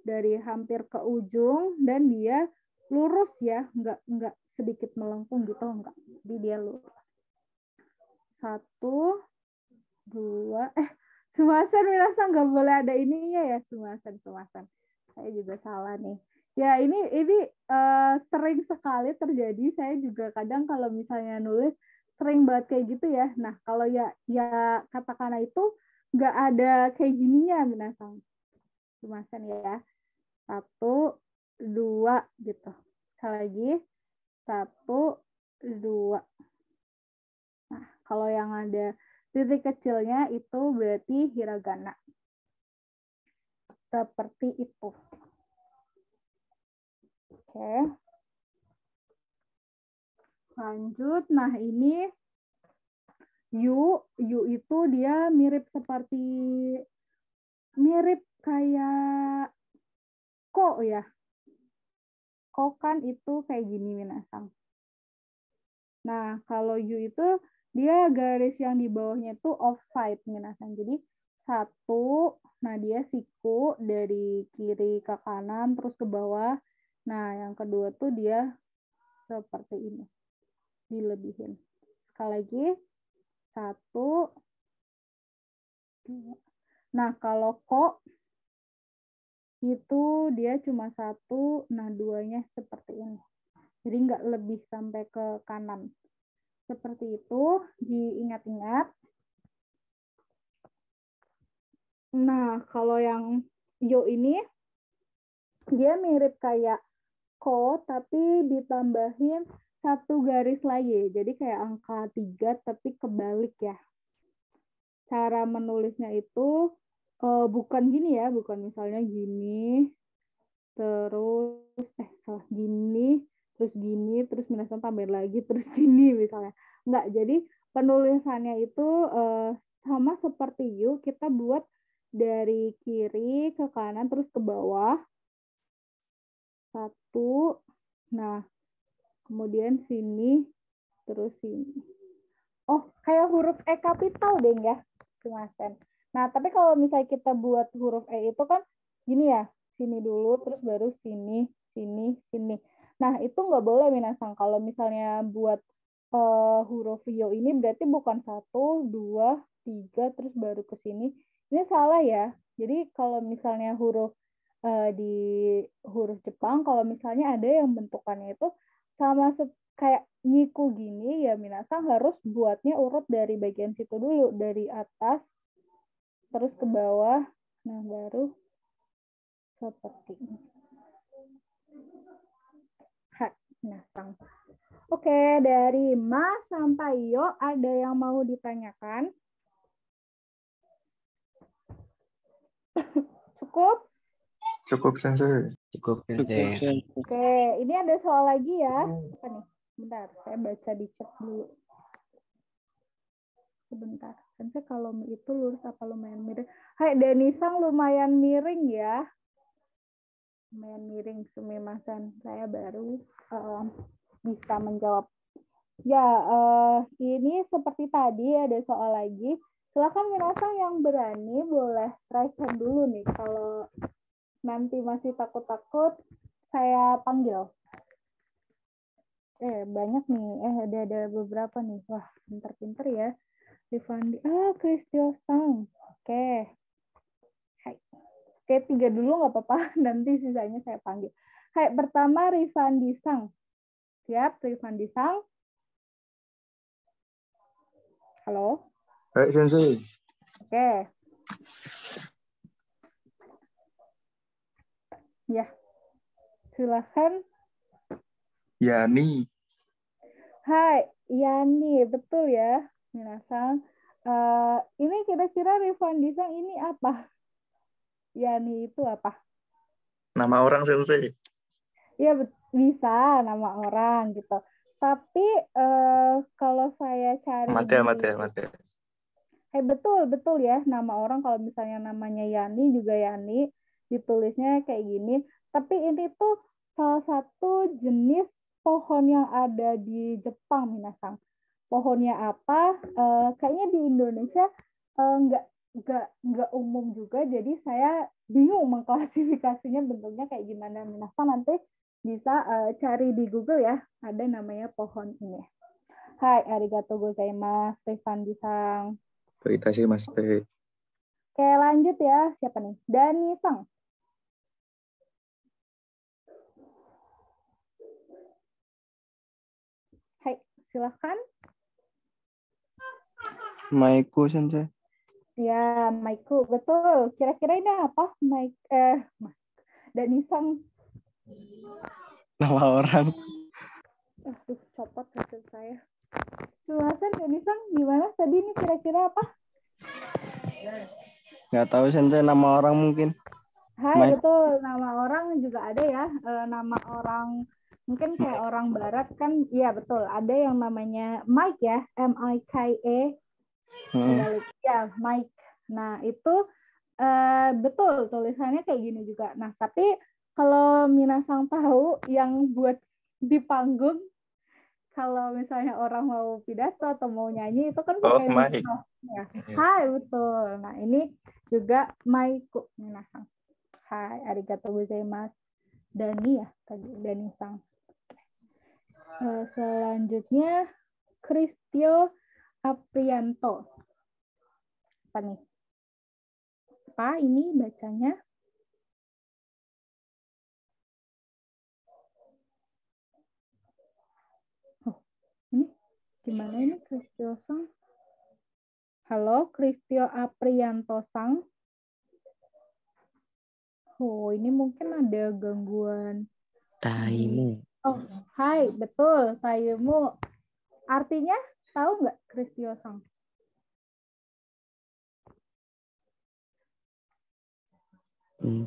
dari hampir ke ujung, dan dia lurus ya, nggak sedikit melengkung gitu, enggak. Jadi dia lurus. 1, 2, sumasan Minasa nggak boleh ada ininya ya, sumasan. Saya juga salah nih. Ya ini sering sekali terjadi. Saya juga kadang kalau misalnya nulis sering banget kayak gitu ya. Nah kalau ya katakana itu nggak ada kayak gininya, Minasang. Sumasan ya. 1, 2 gitu. Sekali lagi. 1, 2. Nah kalau yang ada titik kecilnya itu berarti hiragana. Seperti itu. Oke. Lanjut. Nah, ini yu itu dia mirip kayak ko ya. Ko kan itu kayak gini minasang. Nah, kalau yu itu dia garis yang di bawahnya itu offside minasang. Jadi satu, nah dia siku dari kiri ke kanan terus ke bawah. Nah, yang kedua tuh dia seperti ini. Dilebihin. Sekali lagi. Satu. Nah, kalau ko itu dia cuma satu, nah duanya seperti ini. Jadi nggak lebih sampai ke kanan. Seperti itu, diingat-ingat. Nah, kalau yang yo ini, dia mirip kayak ko, tapi ditambahin satu garis lagi. Jadi kayak angka 3, tapi kebalik ya. Cara menulisnya itu bukan gini ya, bukan misalnya gini, terus gini, terus minasang tambahin lagi, terus gini misalnya. Enggak, jadi penulisannya itu sama seperti you, kita buat dari kiri ke kanan, terus ke bawah. Satu, nah kemudian sini, terus sini. Oh, kayak huruf E kapital deh ya, Masen. Nah, tapi kalau misalnya kita buat huruf E itu kan gini ya, sini dulu, terus baru sini, sini, sini. Nah, itu nggak boleh minasang. Kalau misalnya buat huruf yo ini berarti bukan 1, 2, 3, terus baru ke sini. Ini salah ya. Jadi kalau misalnya di huruf Jepang, kalau misalnya ada yang bentukannya itu sama kayak nyiku gini, ya minasang harus buatnya urut dari bagian situ dulu, dari atas terus ke bawah, nah baru seperti ini. Minasang. Oke, dari Ma sampai Yo ada yang mau ditanyakan? Cukup? Cukup, Sensei. Cukup, Sensei. Oke, ini ada soal lagi ya. Apa nih? Bentar, saya baca di chat dulu. Sebentar. Sensei kalau itu lurus apa lumayan miring? Hai, Denisang lumayan miring ya. Lumayan miring, Sumimasan. Saya baru bisa menjawab. Ya, ini seperti tadi ada soal lagi. Silakan minasang yang berani boleh raise hand dulu nih. Kalau nanti masih takut-takut, saya panggil. Banyak nih. Ada beberapa nih. Wah, pinter-pinter ya. Rifandi. Kristio Sang. Oke. Hai. Oke, 3 dulu nggak apa-apa. Nanti sisanya saya panggil. Hai, pertama Rifandi Sang. Siap, Rifandi Sang. Halo. Baik, Sensei. Oke. Ya. Silakan. Yani. Hai, Yani. Betul ya, minasang. Ini kira-kira Rifandi Sang ini apa? Yani itu apa? Nama orang, Sensei. Ya, bisa nama orang gitu. Tapi kalau saya cari Mate. betul ya, nama orang kalau misalnya namanya Yani juga Yani, ditulisnya kayak gini. Tapi ini tuh salah satu jenis pohon yang ada di Jepang, minasang. Pohonnya apa? Kayaknya di Indonesia nggak umum juga, jadi saya bingung mengklasifikasinya bentuknya kayak gimana. Minasang nanti bisa cari di Google ya, ada namanya pohon ini. Hai, arigatou gozaimasu, Rifandi Sang. Terima kasih, Mas Teh. Oke, lanjut ya. Siapa nih? Dani Sang. Hai, silahkan. Maiku, Sensei. Ya, Maiku. Betul. Kira-kira ini apa? Dani Sang. Nama orang. Aduh, copot hasil saya. Silahkan, Dani Sang. Gimana tadi ini kira-kira apa? Nggak tahu, Sensei. Nama orang mungkin. Hai, betul. Nama orang juga ada ya. Nama orang mungkin kayak orang barat kan. Iya, betul. Ada yang namanya Mike ya. M-I-K-E. Balik ya, Mike. Nah, itu betul tulisannya kayak gini juga. Nah, tapi kalau minasang tahu yang buat di panggung, kalau misalnya orang mau pidato atau mau nyanyi itu kan pakai Mike. ya. Hai, betul. Nah, ini juga Maiku minasang. Hai, arigatou gozaimasu. Dani ya, tadi Dani sang. Selanjutnya Kristio Aprianto. Apa nih? Apa ini bacanya? Oh, ini gimana ini Kristio sang? Halo, Kristio Aprianto sang. Oh, ini mungkin ada gangguan. Taimu. Oh, hai, betul, taimu. Artinya tahu nggak Kristio sang?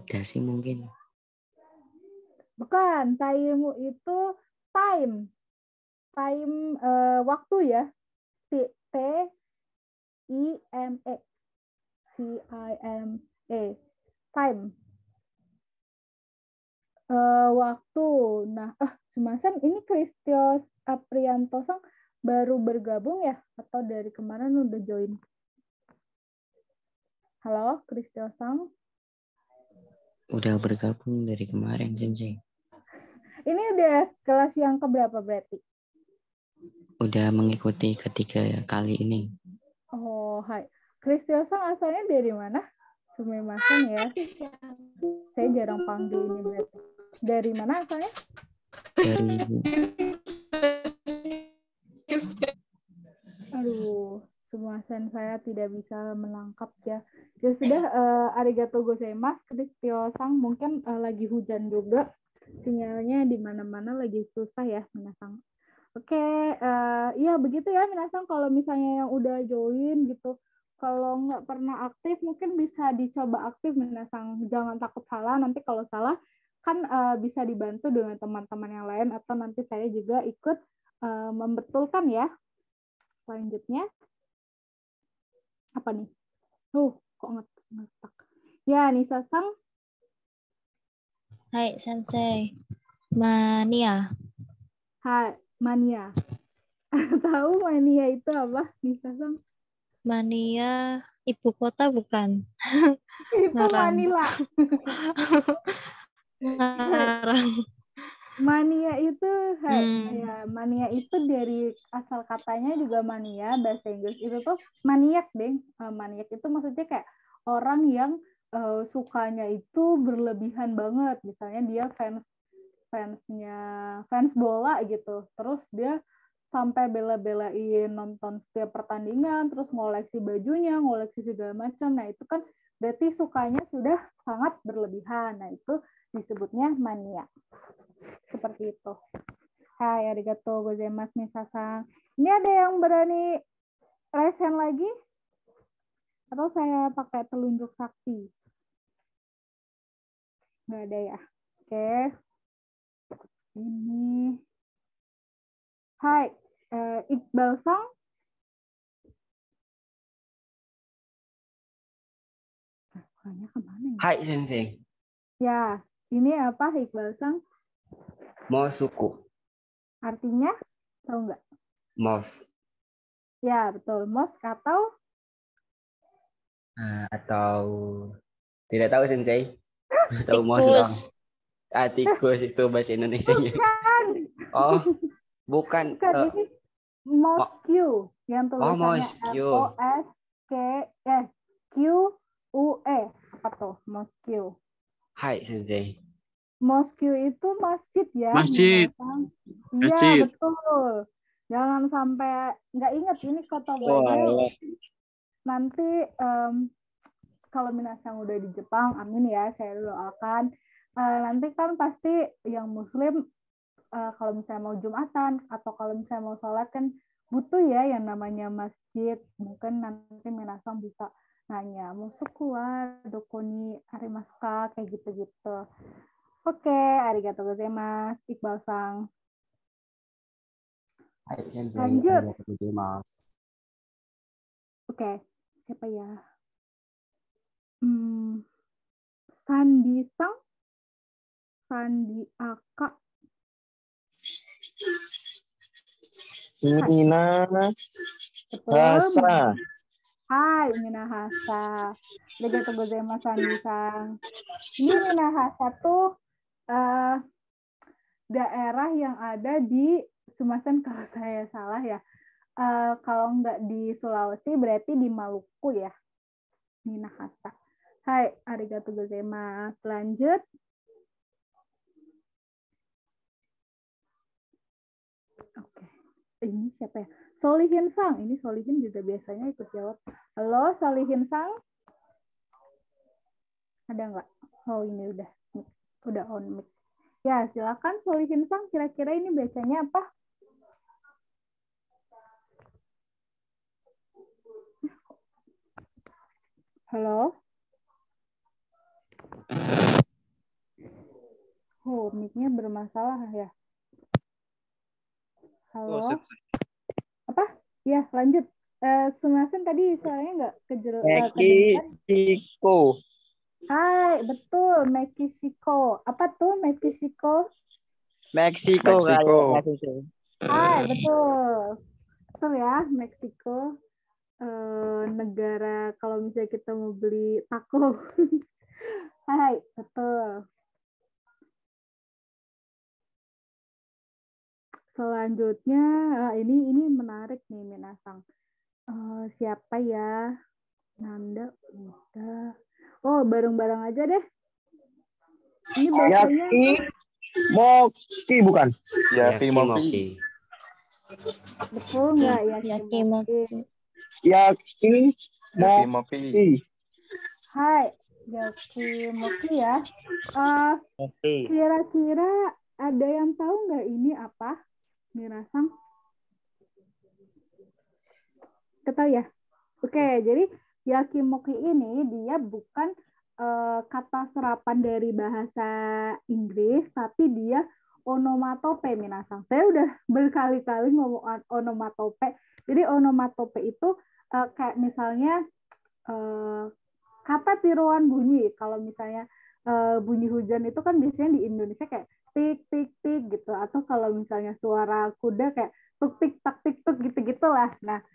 Dasi mungkin. Bukan, taimu itu time. Time waktu ya. T-I-M-E. C-I-M-E. Time. Waktu. Nah, Sumasan ini Kristio Aprianto sang baru bergabung ya? Atau dari kemarin udah join? Halo, Kristio sang. Udah bergabung dari kemarin, Sensei. Ini udah kelas yang keberapa berarti? Udah mengikuti ketiga kali ini. Oh, hai. Kristio sang asalnya dari mana? Sumimasen ya. Saya jarang panggil ini berarti. Dari mana asalnya? Dari Aduh, Sumimasen saya tidak bisa menangkap ya. Ya sudah, arigatou gozaimasu, Kristio sang. Mungkin lagi hujan juga. Sinyalnya di mana-mana lagi susah ya, minasang. Oke, ya begitu ya minasang. Kalau misalnya yang udah join gitu, kalau nggak pernah aktif, mungkin bisa dicoba aktif minasang. Jangan takut salah. Nanti kalau salah kan bisa dibantu dengan teman-teman yang lain atau nanti saya juga ikut membetulkan ya. Selanjutnya apa nih? Kok ngetak? Ya, Nisa sang. Hai, Sensei. Mania. Hai, mania. Tahu mania itu apa, Nisa sang? Mania ibu kota bukan? Itu Ngarang. Manila. Ngarang. Mania itu, ya, mania itu dari asal katanya juga mania, bahasa Inggris itu tuh maniak, deh. Maniak itu maksudnya kayak orang yang sukanya itu berlebihan banget. Misalnya dia fans bola gitu, terus dia sampai bela-belain nonton setiap pertandingan, terus ngoleksi bajunya, ngoleksi segala macam. Nah, itu kan berarti sukanya sudah sangat berlebihan. Nah, itu disebutnya mania. Seperti itu. Hai, arigatou gozaimasu, Nisa-san. Ini ada yang berani raise hand lagi? Atau saya pakai telunjuk sakti? Nggak ada ya? Oke. Ini. Hai, Iqbal Sang. Kayaknya kemana ya? Hai, Sensei. Ya, ini apa Iqbal Sang? Mosuku. Artinya? Tahu nggak? Mos. Ya, betul. Mosque Atau tidak tahu, Sensei. Tahu mos doang. Tikus. Tikus itu bahasa Indonesianya. Bukan. Oh, bukan. Bukan, ini Mosque yang tulisannya Mosque. Mosque. Apa tuh? Mosque. Hai, Sensei. Mosque itu masjid ya. Masjid. Iya, Masjid. betul. Jangan sampai nggak ingat ini kota Oh, Brazil. Nanti kalau minasang udah di Jepang, amin ya, saya doakan. Nanti kan pasti yang Muslim kalau misalnya mau Jumatan atau kalau misalnya mau sholat kan butuh ya yang namanya masjid. Mungkin nanti minasang bisa nanya, musuku wa dokoni arimaska, kayak gitu-gitu. Oke, arigatou gozaimasu, Iqbal Sang. Hai, Sensei. Lanjut. Arigatou gozaimasu. Oke, siapa ya? Sandi Sang, Sandi Aka. Mina Betul. Hasa. Hai, Minahasa. Arigatou gozaimasu, Sandi Sang. Ini Minahasa tuh daerah yang ada di Sumatera kalau saya salah ya. Kalau nggak di Sulawesi berarti di Maluku ya. Minahasa. Hai, arigatou gozaimasu. Lanjut. Oke. Ini siapa ya? Solihin Sang. Ini Solihin juga biasanya ikut jawab. Halo, Solihin Sang. Ada nggak? Oh, ini udah on mic. Ya, silakan Solihin Sang. Kira-kira ini biasanya apa? Halo? Oh, mic-nya bermasalah ya. Halo? Apa? Ya, lanjut. Sumasen tadi soalnya nggak kedengeran. Meksiko. Hai, betul. Meksiko. Apa tuh Meksiko? Meksiko Meksiko. kayaknya. Hai, betul. Betul ya, Meksiko. Negara kalau misalnya kita mau beli taco. Hai, betul. Selanjutnya, ini menarik nih, Minasang. Siapa ya? Nanda, udah. Oh, bareng-bareng aja deh. Ini biasanya Moki bukan? Yakimoki. betul nggak ya? Yakimoki. Yakimoki. Hai, Yakimoki ya. Kira-kira ada yang tahu nggak ini apa? Minasang? Ketahui ya? Oke, jadi Yakimoki ini dia bukan kata serapan dari bahasa Inggris, tapi dia onomatope, Minasang. Saya udah berkali-kali ngomong onomatope. Jadi onomatope itu kayak misalnya kata tiruan bunyi. Kalau misalnya bunyi hujan itu kan biasanya di Indonesia kayak tik tik tik gitu, atau kalau misalnya suara kuda kayak tuk tik tak tik tuk gitu-gitulah. Nah,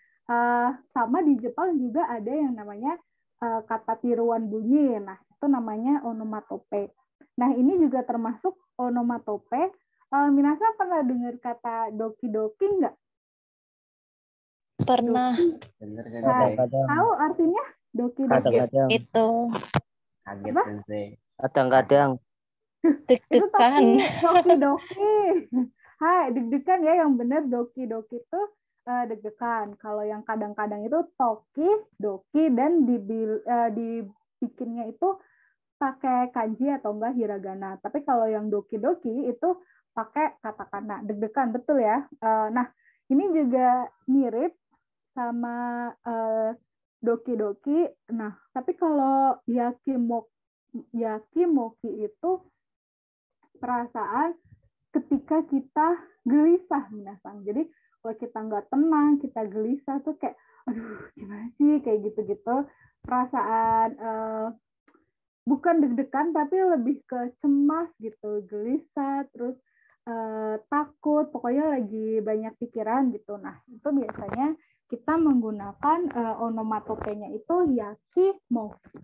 sama di Jepang juga ada yang namanya kata tiruan bunyi. Nah, itu namanya onomatope. Nah, ini juga termasuk onomatope. Minasa pernah dengar kata doki-doki nggak? Pernah. Bener, Hai. Sensei. Tahu artinya doki-doki? Kadang-kadang. Itu Kaget, Apa? Sensei. Kadang-kadang. Itu deg-degan. doki-doki. Hai, deg-degan ya, yang benar doki-doki itu deg-degan. Kalau yang kadang-kadang itu toki, doki, dan dibikinnya itu pakai kanji atau enggak hiragana. Tapi kalau yang doki-doki itu pakai katakana. Deg-degan, betul ya. Nah, ini juga mirip sama doki-doki. Nah, tapi kalau yakimoki itu perasaan ketika kita gelisah, Minasang. Jadi kalau kita nggak tenang, kita gelisah tuh kayak, aduh gimana sih, kayak gitu-gitu. Perasaan bukan deg-degan, tapi lebih ke cemas gitu, gelisah, terus takut, pokoknya lagi banyak pikiran gitu. Nah, itu biasanya kita menggunakan onomatopenya itu yakimoki.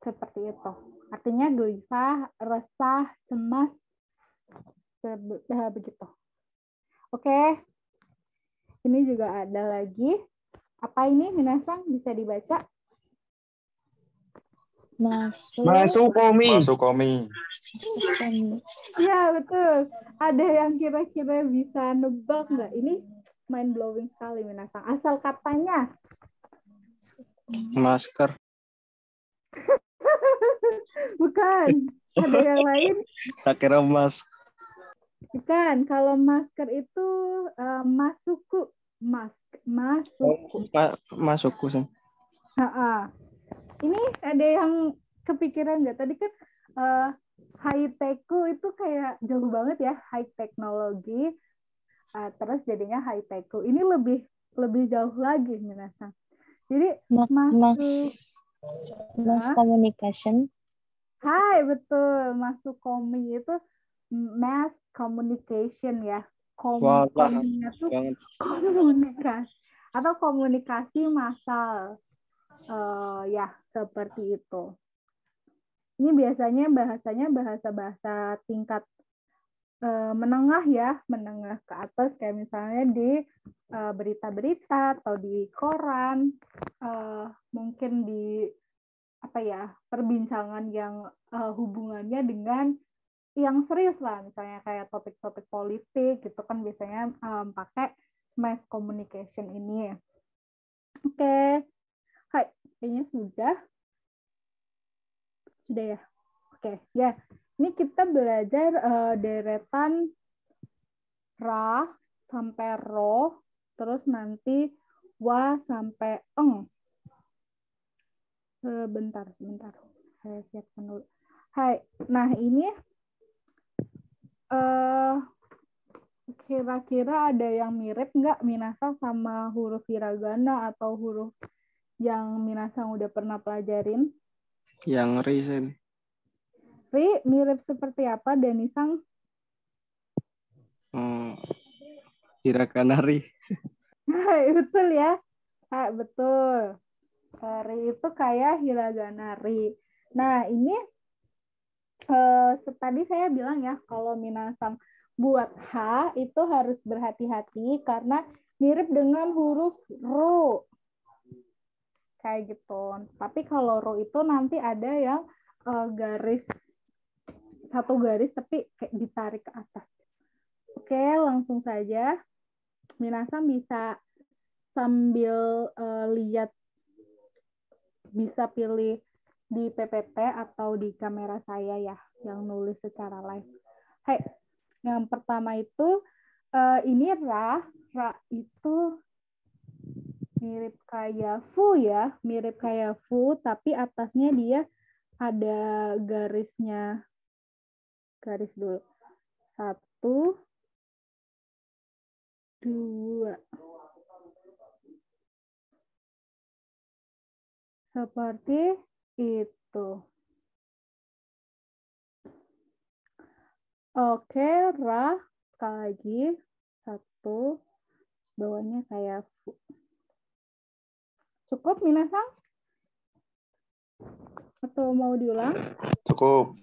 Seperti itu. Artinya gelisah, resah, cemas, begitu. Oke. Ini juga ada lagi. Apa ini, Minasang? Bisa dibaca? Masukomi. Iya, betul. Ada yang kira-kira bisa nebak nggak? Ini mind blowing sekali, Minasang. Asal katanya. Masker. Bukan. Ada yang lain? Tak kira mas. Bukan. Kalau masker itu masuku. Masuku. Masukku sih. Ini ada yang kepikiran nggak? Tadi kan high tech-ku itu kayak jauh banget ya, high teknologi. Terus jadinya high tech-ku. Ini lebih jauh lagi, Minasang. Jadi Mass Hah? communication. Hai, betul. Masuk komi itu mass communication ya. Wah, Kominya tuh banget. komunikasi atau komunikasi massal. Ya, seperti itu. Ini biasanya bahasanya bahasa-bahasa tingkat menengah ya, menengah ke atas kayak misalnya di berita-berita atau di koran, mungkin di apa ya, perbincangan yang hubungannya dengan yang serius lah, misalnya kayak topik-topik politik gitu kan biasanya pakai mass communication ini. Oke. Hai, kayaknya sudah ya. Oke, ya. Ini kita belajar deretan ra sampai ro, terus nanti wa sampai eng. Sebentar. Saya siapkan dulu. Hai, nah ini kira-kira ada yang mirip nggak Minasang sama huruf hiragana atau huruf yang Minasang udah pernah pelajarin? Yang Risen. Ri, mirip seperti apa Denisang? Hirakanari. Betul ya. Betul. Ri itu kayak hiragana ri. Nah, ini tadi saya bilang ya, kalau Minasang buat H itu harus berhati-hati karena mirip dengan huruf ru. Kayak gitu. Tapi kalau ru itu nanti ada yang garis, satu garis tapi kayak ditarik ke atas. Oke, langsung saja. Minasang bisa sambil lihat, bisa pilih di PPT atau di kamera saya ya, yang nulis secara live. Hai, yang pertama itu ini ra itu mirip kayak fu ya, mirip kayak fu, tapi atasnya dia ada garisnya. Garis dulu. 1, 2. Seperti itu. Oke, ra, sekali lagi. 1, bawahnya kayak fu. Cukup, Minasang? Atau mau diulang? Cukup.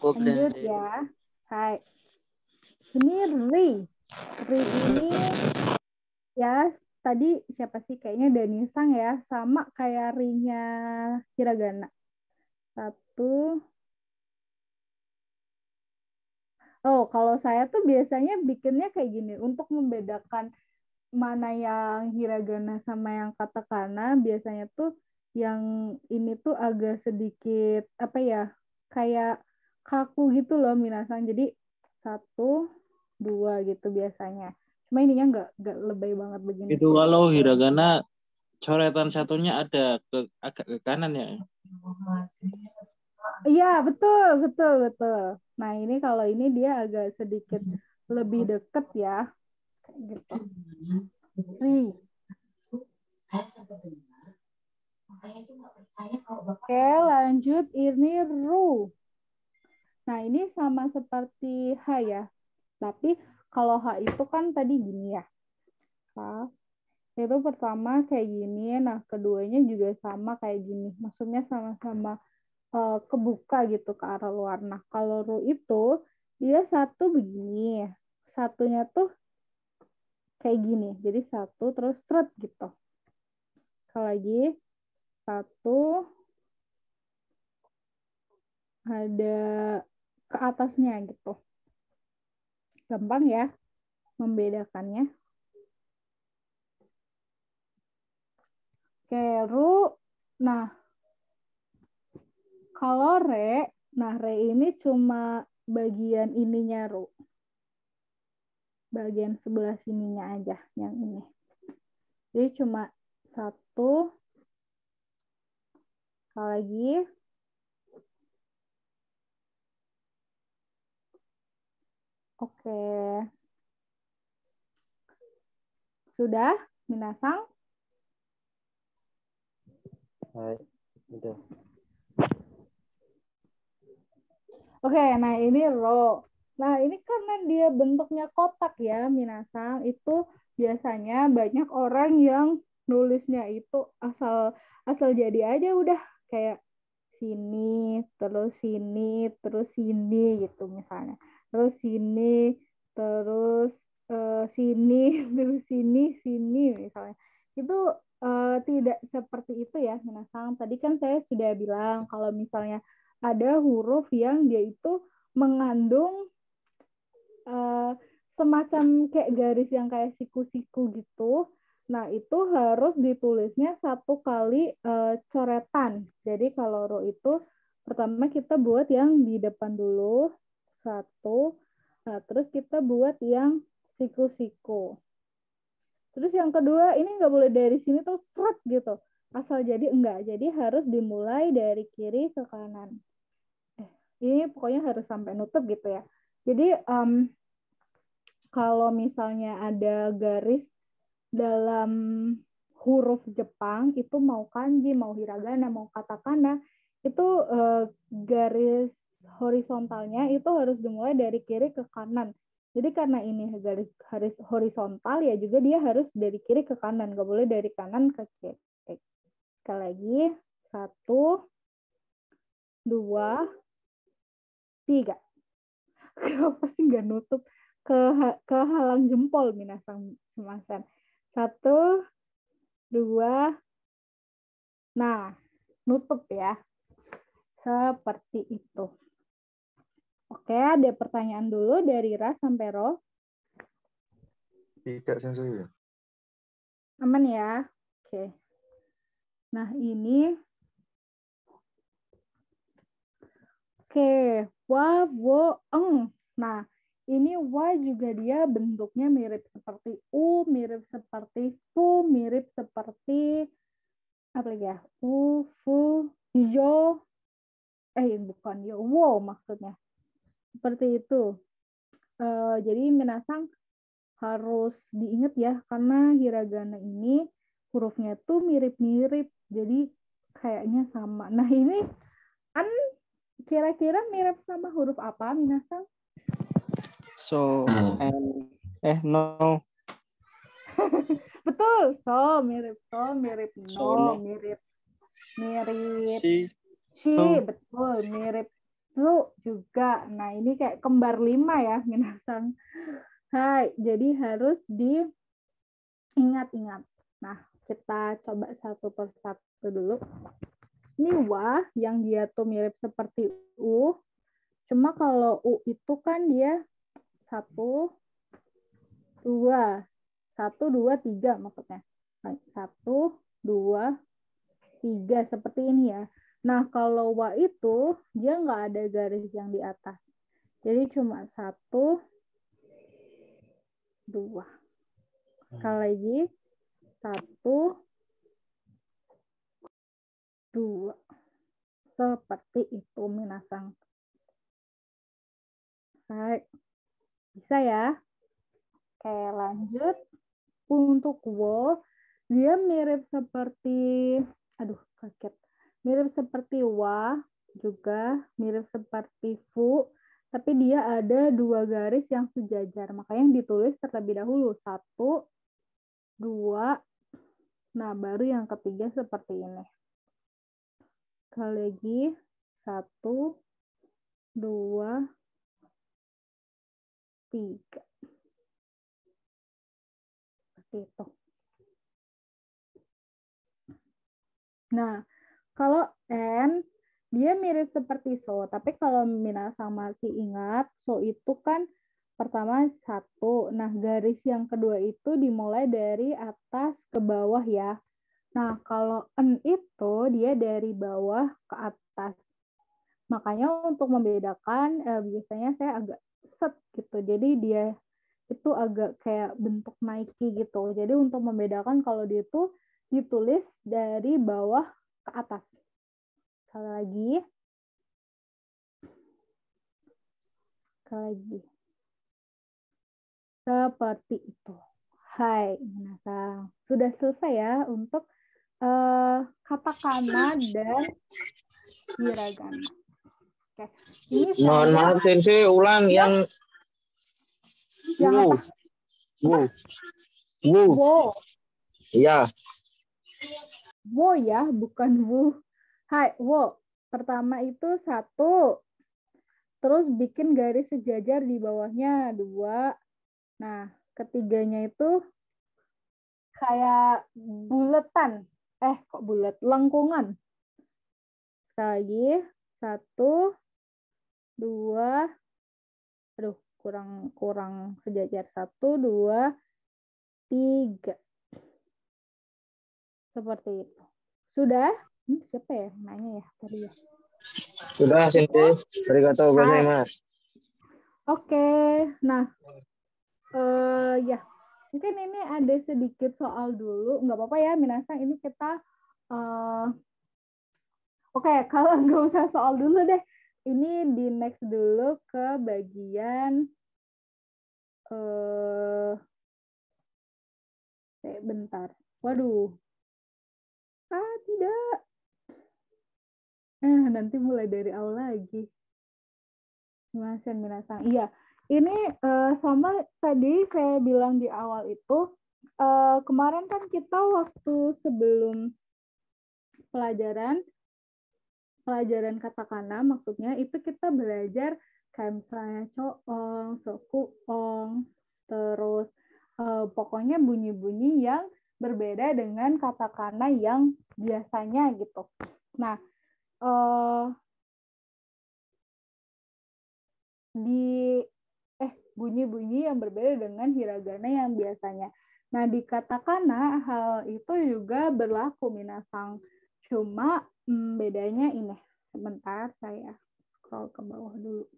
Lanjut ya. Hai. Ini ri. Ri ini ya tadi siapa sih? Kayaknya Danisang ya. Sama kayak ri-nya hiragana. 1. Oh, kalau saya tuh biasanya bikinnya kayak gini. Untuk membedakan mana yang hiragana sama yang katakana, biasanya tuh yang ini tuh agak sedikit, apa ya, kayak kaku gitu loh Minasang. Jadi 1, 2 gitu biasanya. Cuma ininya nggak lebay banget begini. Itu kalau hiragana coretan satunya ada agak ke kanan ya. Iya, betul. Nah, ini kalau ini dia agak sedikit lebih deket ya. Gitu. Ri. Oke, lanjut. Ini ru. Nah, ini sama seperti H ya. Tapi kalau H itu kan tadi gini ya. H itu pertama kayak gini. Nah, keduanya juga sama kayak gini. Maksudnya sama-sama kebuka gitu ke arah luar. Nah, kalau ru itu dia satu begini. Satunya tuh kayak gini. Jadi 1 terus seret gitu. Sekali lagi. 1 ada ke atasnya gitu. Gampang ya membedakannya. Oke, ru. Nah, kalau re, nah re ini cuma bagian ininya ru. Bagian sebelah sininya aja yang ini. Jadi cuma 1. Sekali lagi. Oke. Sudah, Minasang? Hai, udah. Oke, nah ini ro. Nah, ini karena dia bentuknya kotak ya, minasang, itu biasanya banyak orang yang nulisnya itu asal asal jadi aja udah kayak terus sini gitu misalnya. Terus sini, terus sini, terus sini misalnya. Itu tidak seperti itu ya, minasang. Tadi kan saya sudah bilang kalau misalnya ada huruf yang dia itu mengandung semacam kayak garis yang kayak siku-siku gitu. Nah, itu harus ditulisnya satu kali coretan. Jadi kalau ro itu pertama kita buat yang di depan dulu, satu. Nah, terus kita buat yang siku-siku. Terus yang kedua, ini nggak boleh dari sini tuh seret gitu. Asal jadi enggak. Jadi harus dimulai dari kiri ke kanan. Ini pokoknya harus sampai nutup gitu ya. Jadi kalau misalnya ada garis dalam huruf Jepang, itu mau kanji, mau hiragana, mau katakana, itu garis horizontalnya itu harus dimulai dari kiri ke kanan. Jadi karena ini garis horizontal ya juga dia harus dari kiri ke kanan, nggak boleh dari kanan ke kiri. Sekali lagi, 1, 2, 3. Kenapa sih nggak nutup? Ke halang jempol minasang semasan. 1, 2. Nah, nutup ya. Seperti itu. Oke, ada pertanyaan dulu dari Ra sampai Ro. Tidak, Sensei. Aman ya? Oke. Nah, ini oke, wa, wo, eng. Nah, ini wa juga dia bentuknya mirip seperti u, mirip seperti fu, mirip seperti apa lagi ya? U, fu, yo, bukan yo, wo maksudnya. Seperti itu. Jadi minasang harus diingat ya, karena hiragana ini hurufnya tuh mirip-mirip, jadi kayaknya sama. Nah ini kira-kira mirip sama huruf apa, minasang? So and no. Betul, so mirip no, Sono. mirip Si. betul, mirip su juga. Nah ini kayak kembar 5 ya, minasang. Hai, jadi harus diingat-ingat. Nah, kita coba satu persatu dulu. Ini wa yang dia tuh mirip seperti u. Cuma kalau u itu kan dia 1, 2, 1, 2, 3 maksudnya. 1, 2, 3 seperti ini ya. Nah, kalau wa itu dia nggak ada garis yang di atas. Jadi cuma 1, 2. Sekali lagi. 1, 2. Seperti itu, minasang. Hai. Bisa ya? Oke, lanjut. Untuk wo, dia mirip seperti, kaget. Mirip seperti wa, juga mirip seperti fu, tapi dia ada 2 garis yang sejajar. Makanya yang ditulis terlebih dahulu. 1, 2, nah baru yang ketiga seperti ini. Sekali lagi, 1, 2, 3. Seperti itu. Nah, kalau N, dia mirip seperti so, tapi kalau minasang masih ingat, so itu kan pertama 1. Nah, garis yang kedua itu dimulai dari atas ke bawah ya. Nah, kalau N itu dia dari bawah ke atas. Makanya untuk membedakan, biasanya saya agak set gitu. Jadi dia itu agak kayak bentuk Nike gitu. Jadi untuk membedakan kalau dia itu ditulis dari bawah ke atas. Sekali lagi. Seperti itu. Hai, minasang. Sudah selesai ya untuk katakana dan hiragana. Oke. Ini Mohon saya maaf Sensei, ulang yang yang Wu. apa? Wu. Wu. Wo. Ya. Wo ya, bukan wu. Hai, wo. Pertama itu 1. Terus bikin garis sejajar di bawahnya 2. Nah, ketiganya itu kayak buletan. Kok bulat? Lengkungan. Sekali lagi. 1, 2. Aduh, kurang sejajar. 1, 2, 3. Seperti itu. Sudah? Siapa ya nanya ya tadi ya? Sudah Sensei. Arigatou gozaimasu. Oke. Nah, ya. Mungkin ini ada sedikit soal dulu. Nggak apa-apa ya, Minasang. Ini kita Oke, kalau nggak usah soal dulu deh. Ini di next dulu ke bagian bentar. Waduh. Tidak. Nanti mulai dari awal lagi. Minasang. Iya. Ini sama tadi saya bilang di awal itu, kemarin kan kita waktu sebelum pelajaran katakana, maksudnya itu kita belajar kayak misalnya coong, sokuong, terus pokoknya bunyi-bunyi yang berbeda dengan katakana yang biasanya gitu. Nah, bunyi-bunyi yang berbeda dengan hiragana yang biasanya. Nah, di katakana hal itu juga berlaku, Minasang. Cuma bedanya ini. Sebentar, saya scroll ke bawah dulu.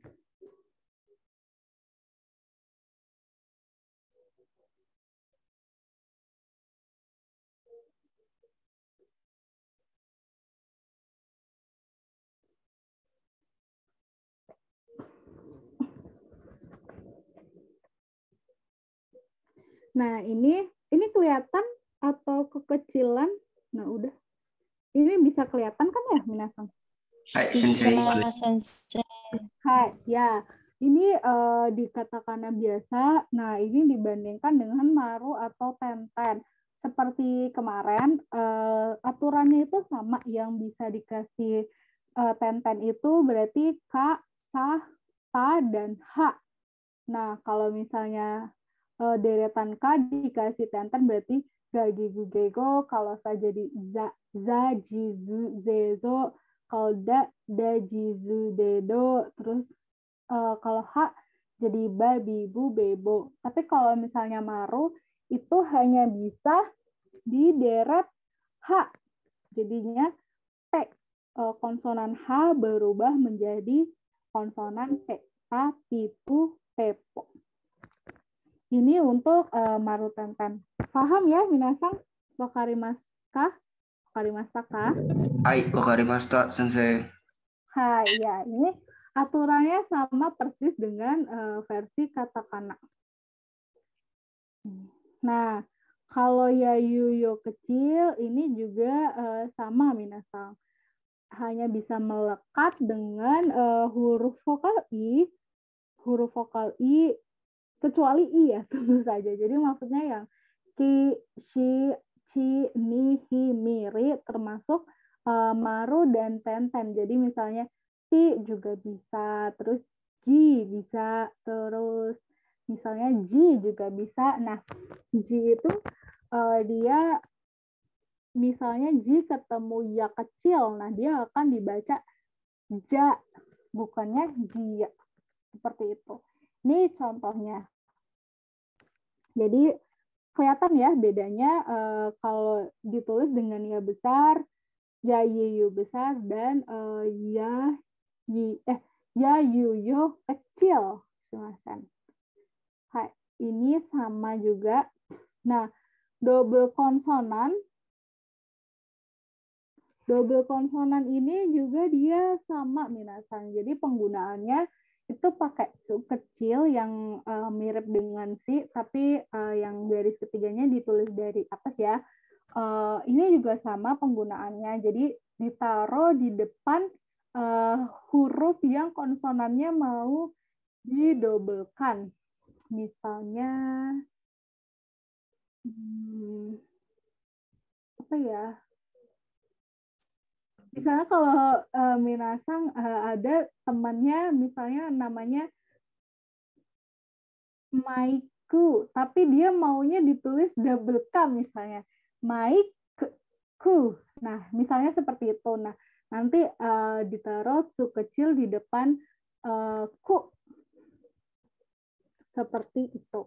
Nah, ini kelihatan atau kekecilan? Nah, udah. Ini bisa kelihatan kan ya, Minasang? Hai, Sensei. Hai, ya. Ini di katakana biasa. Nah, ini dibandingkan dengan maru atau tenten. Seperti kemarin, aturannya itu sama. Yang bisa dikasih tenten itu berarti ka, sa, ta, dan ha. Nah, kalau misalnya deretan ka dikasih tenten berarti ga, gi, gu, ge, go. Kalau sa jadi za, ji, zu, ze, zo. Kalau da, ji, zu, de, do. Terus kalau ha jadi ba, bi, bu, bebo. Tapi kalau misalnya maru itu hanya bisa di deret ha. Jadinya p. Konsonan h berubah menjadi konsonan p. Ta, pitu, pepo. Ini untuk maru tenten. Paham ya, Minasang? Wakarimashita? Hai, wakarimashita, Sensei. Hai, ya. Ini aturannya sama persis dengan versi katakana. Nah, kalau yayuyo kecil, ini juga sama, Minasang. Hanya bisa melekat dengan huruf vokal I, kecuali I ya, tentu saja. Jadi maksudnya yang ki, shi, ci, ni, hi, miri, termasuk maru dan tenten. Jadi misalnya ti juga bisa, terus ji bisa, terus misalnya ji juga bisa. Nah, ji itu dia misalnya ji ketemu ya kecil, nah dia akan dibaca ja, bukannya jia. Seperti itu. Ini contohnya. Jadi kelihatan ya bedanya kalau ditulis dengan ya besar, ya yu besar, dan ya yu kecil. Silakan. Hai, ini sama juga. Nah, double konsonan ini juga dia sama, Minasang. Jadi penggunaannya itu pakai su kecil yang mirip dengan si, tapi yang garis ketiganya ditulis dari atas ya. ini juga sama penggunaannya. Jadi ditaruh di depan huruf yang konsonannya mau didobelkan. Misalnya apa ya? Misalnya kalau minasang ada temannya misalnya namanya Maiku, tapi dia maunya ditulis double K misalnya. Maiku. Nah, misalnya seperti itu. Nah, nanti ditaruh su kecil di depan ku. Seperti itu.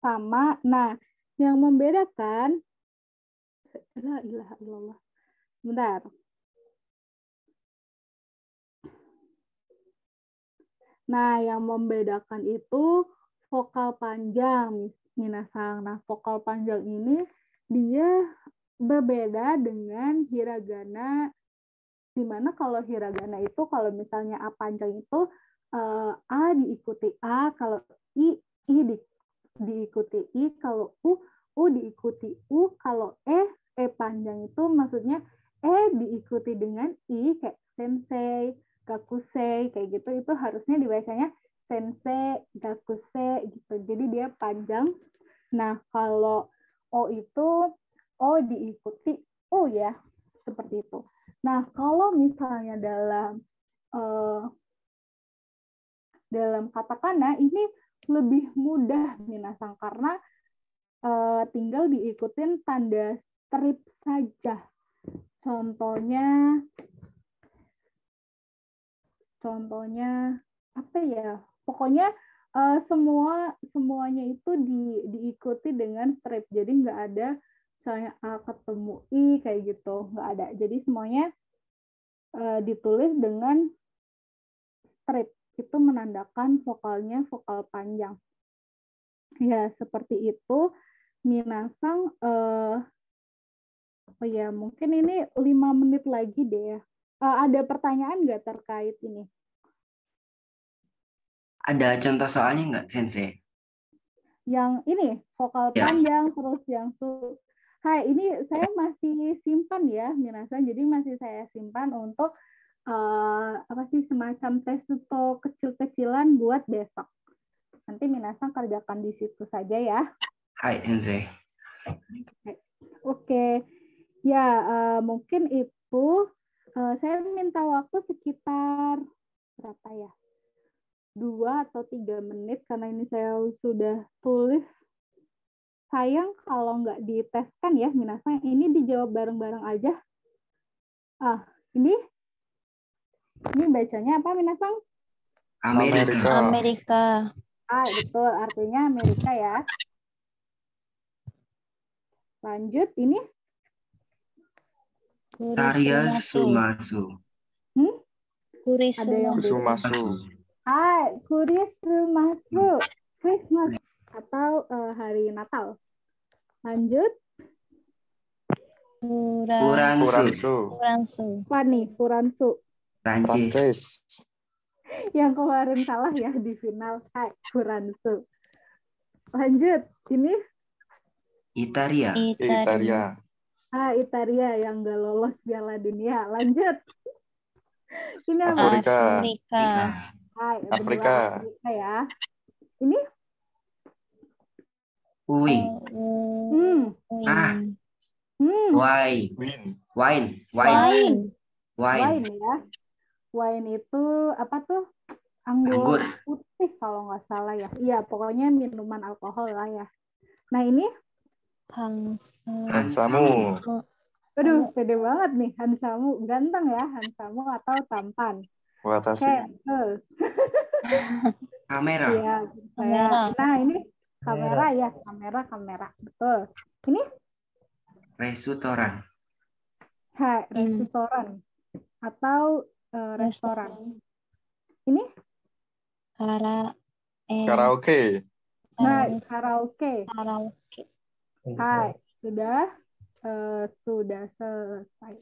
Sama. Nah, yang membedakan la ilaha illallah. Bentar. Nah, yang membedakan itu vokal panjang, minasang. Nah, vokal panjang ini dia berbeda dengan hiragana, di mana kalau hiragana itu kalau misalnya A panjang itu A diikuti A, kalau I diikuti I, kalau U diikuti U, kalau E panjang itu maksudnya diikuti dengan I, kayak sensei, gakusei, kayak gitu, itu harusnya dibacanya sensei, gakusei, gitu. Jadi dia panjang. Nah, kalau O itu O diikuti U ya, seperti itu. Nah, kalau misalnya dalam katakana ini lebih mudah minasang karena tinggal diikutin tanda strip saja. Contohnya apa ya? Pokoknya semuanya itu diikuti dengan strip. Jadi nggak ada misalnya A ketemu I kayak gitu, nggak ada. Jadi semuanya ditulis dengan strip. Itu menandakan vokalnya vokal panjang. Ya, seperti itu. Minasang oh ya, mungkin ini 5 menit lagi deh ya. Ada pertanyaan nggak terkait ini? Ada contoh soalnya nggak, Sensei? Yang ini, vokal panjang, terus yang Hai, ini saya masih simpan ya, minasang. Jadi masih saya simpan untuk semacam tes tuto kecil-kecilan buat besok. Nanti minasang kerjakan di situ saja ya. Hai, Sensei. Oke. Ya, mungkin itu saya minta waktu sekitar berapa ya? 2 atau 3 menit karena ini saya sudah tulis. Sayang kalau nggak diteskan ya, minasang. Ini dijawab bareng-bareng aja. Ini bacanya apa, minasang? Amerika. Betul. Artinya Amerika ya. Lanjut, ini? Karya Sumasu. Ada yang Kusumasu. Kurisumasu. Christmas atau hari Natal. Lanjut. Furansu. Apa nih? Furansu. Prancis. Yang kemarin salah ya di final. Furansu. Lanjut. Ini? Italia. Italia yang nggak lolos Piala Dunia. Lanjut. Ini apa? Afrika ya. Ini? Wine. Ya. Wine itu apa tuh? Anggur putih kalau nggak salah ya. Iya, pokoknya minuman alkohol lah ya. Nah, ini? Hansamu. Aduh, pede banget nih. Hansamu. Ganteng ya, Hansamu atau tampan. Watashi. Kamera. Iya, nah, ini kamera ya. Kamera. Betul. Ini? Restoran. Restoran. Atau restoran. Ini? Karaoke. Nah, karaoke. Hai, sudah selesai.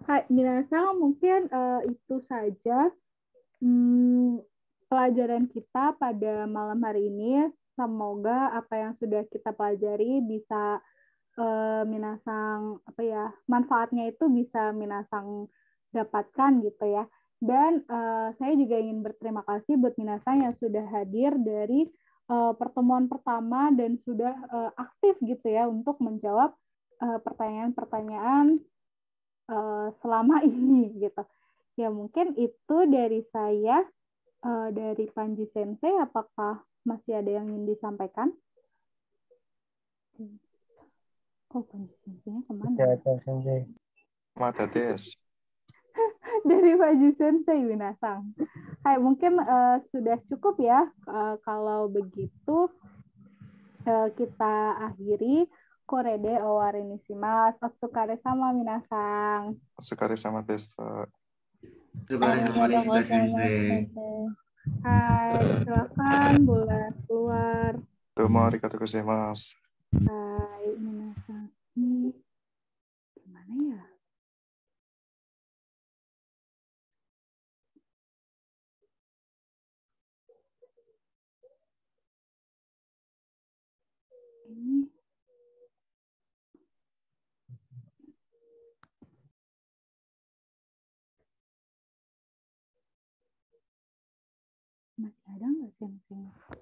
Hai, minasang, mungkin itu saja pelajaran kita pada malam hari ini. semoga apa yang sudah kita pelajari bisa minasang manfaatnya itu bisa minasang dapatkan gitu ya. Dan saya juga ingin berterima kasih buat minasang yang sudah hadir dari pertemuan pertama dan sudah aktif gitu ya untuk menjawab pertanyaan-pertanyaan selama ini gitu. Ya mungkin itu dari saya, dari Panji Sensei. Apakah masih ada yang ingin disampaikan? Oh, Panji Sensei-nya kemana? Ada Sensei. Mata tes. Dari Panji Sensei Winasang. Hai, mungkin sudah cukup ya. Kalau begitu kita akhiri. Korede owarinisimasu. Otsukare sama minasang. Sukari sama tes. Arigatou Sensei. gozaimasu. Hai, silakan boleh keluar. Domo arigatou gozaimasu. Hai, minasang. Ini gimana ya? Ini masih ada nggak sensei?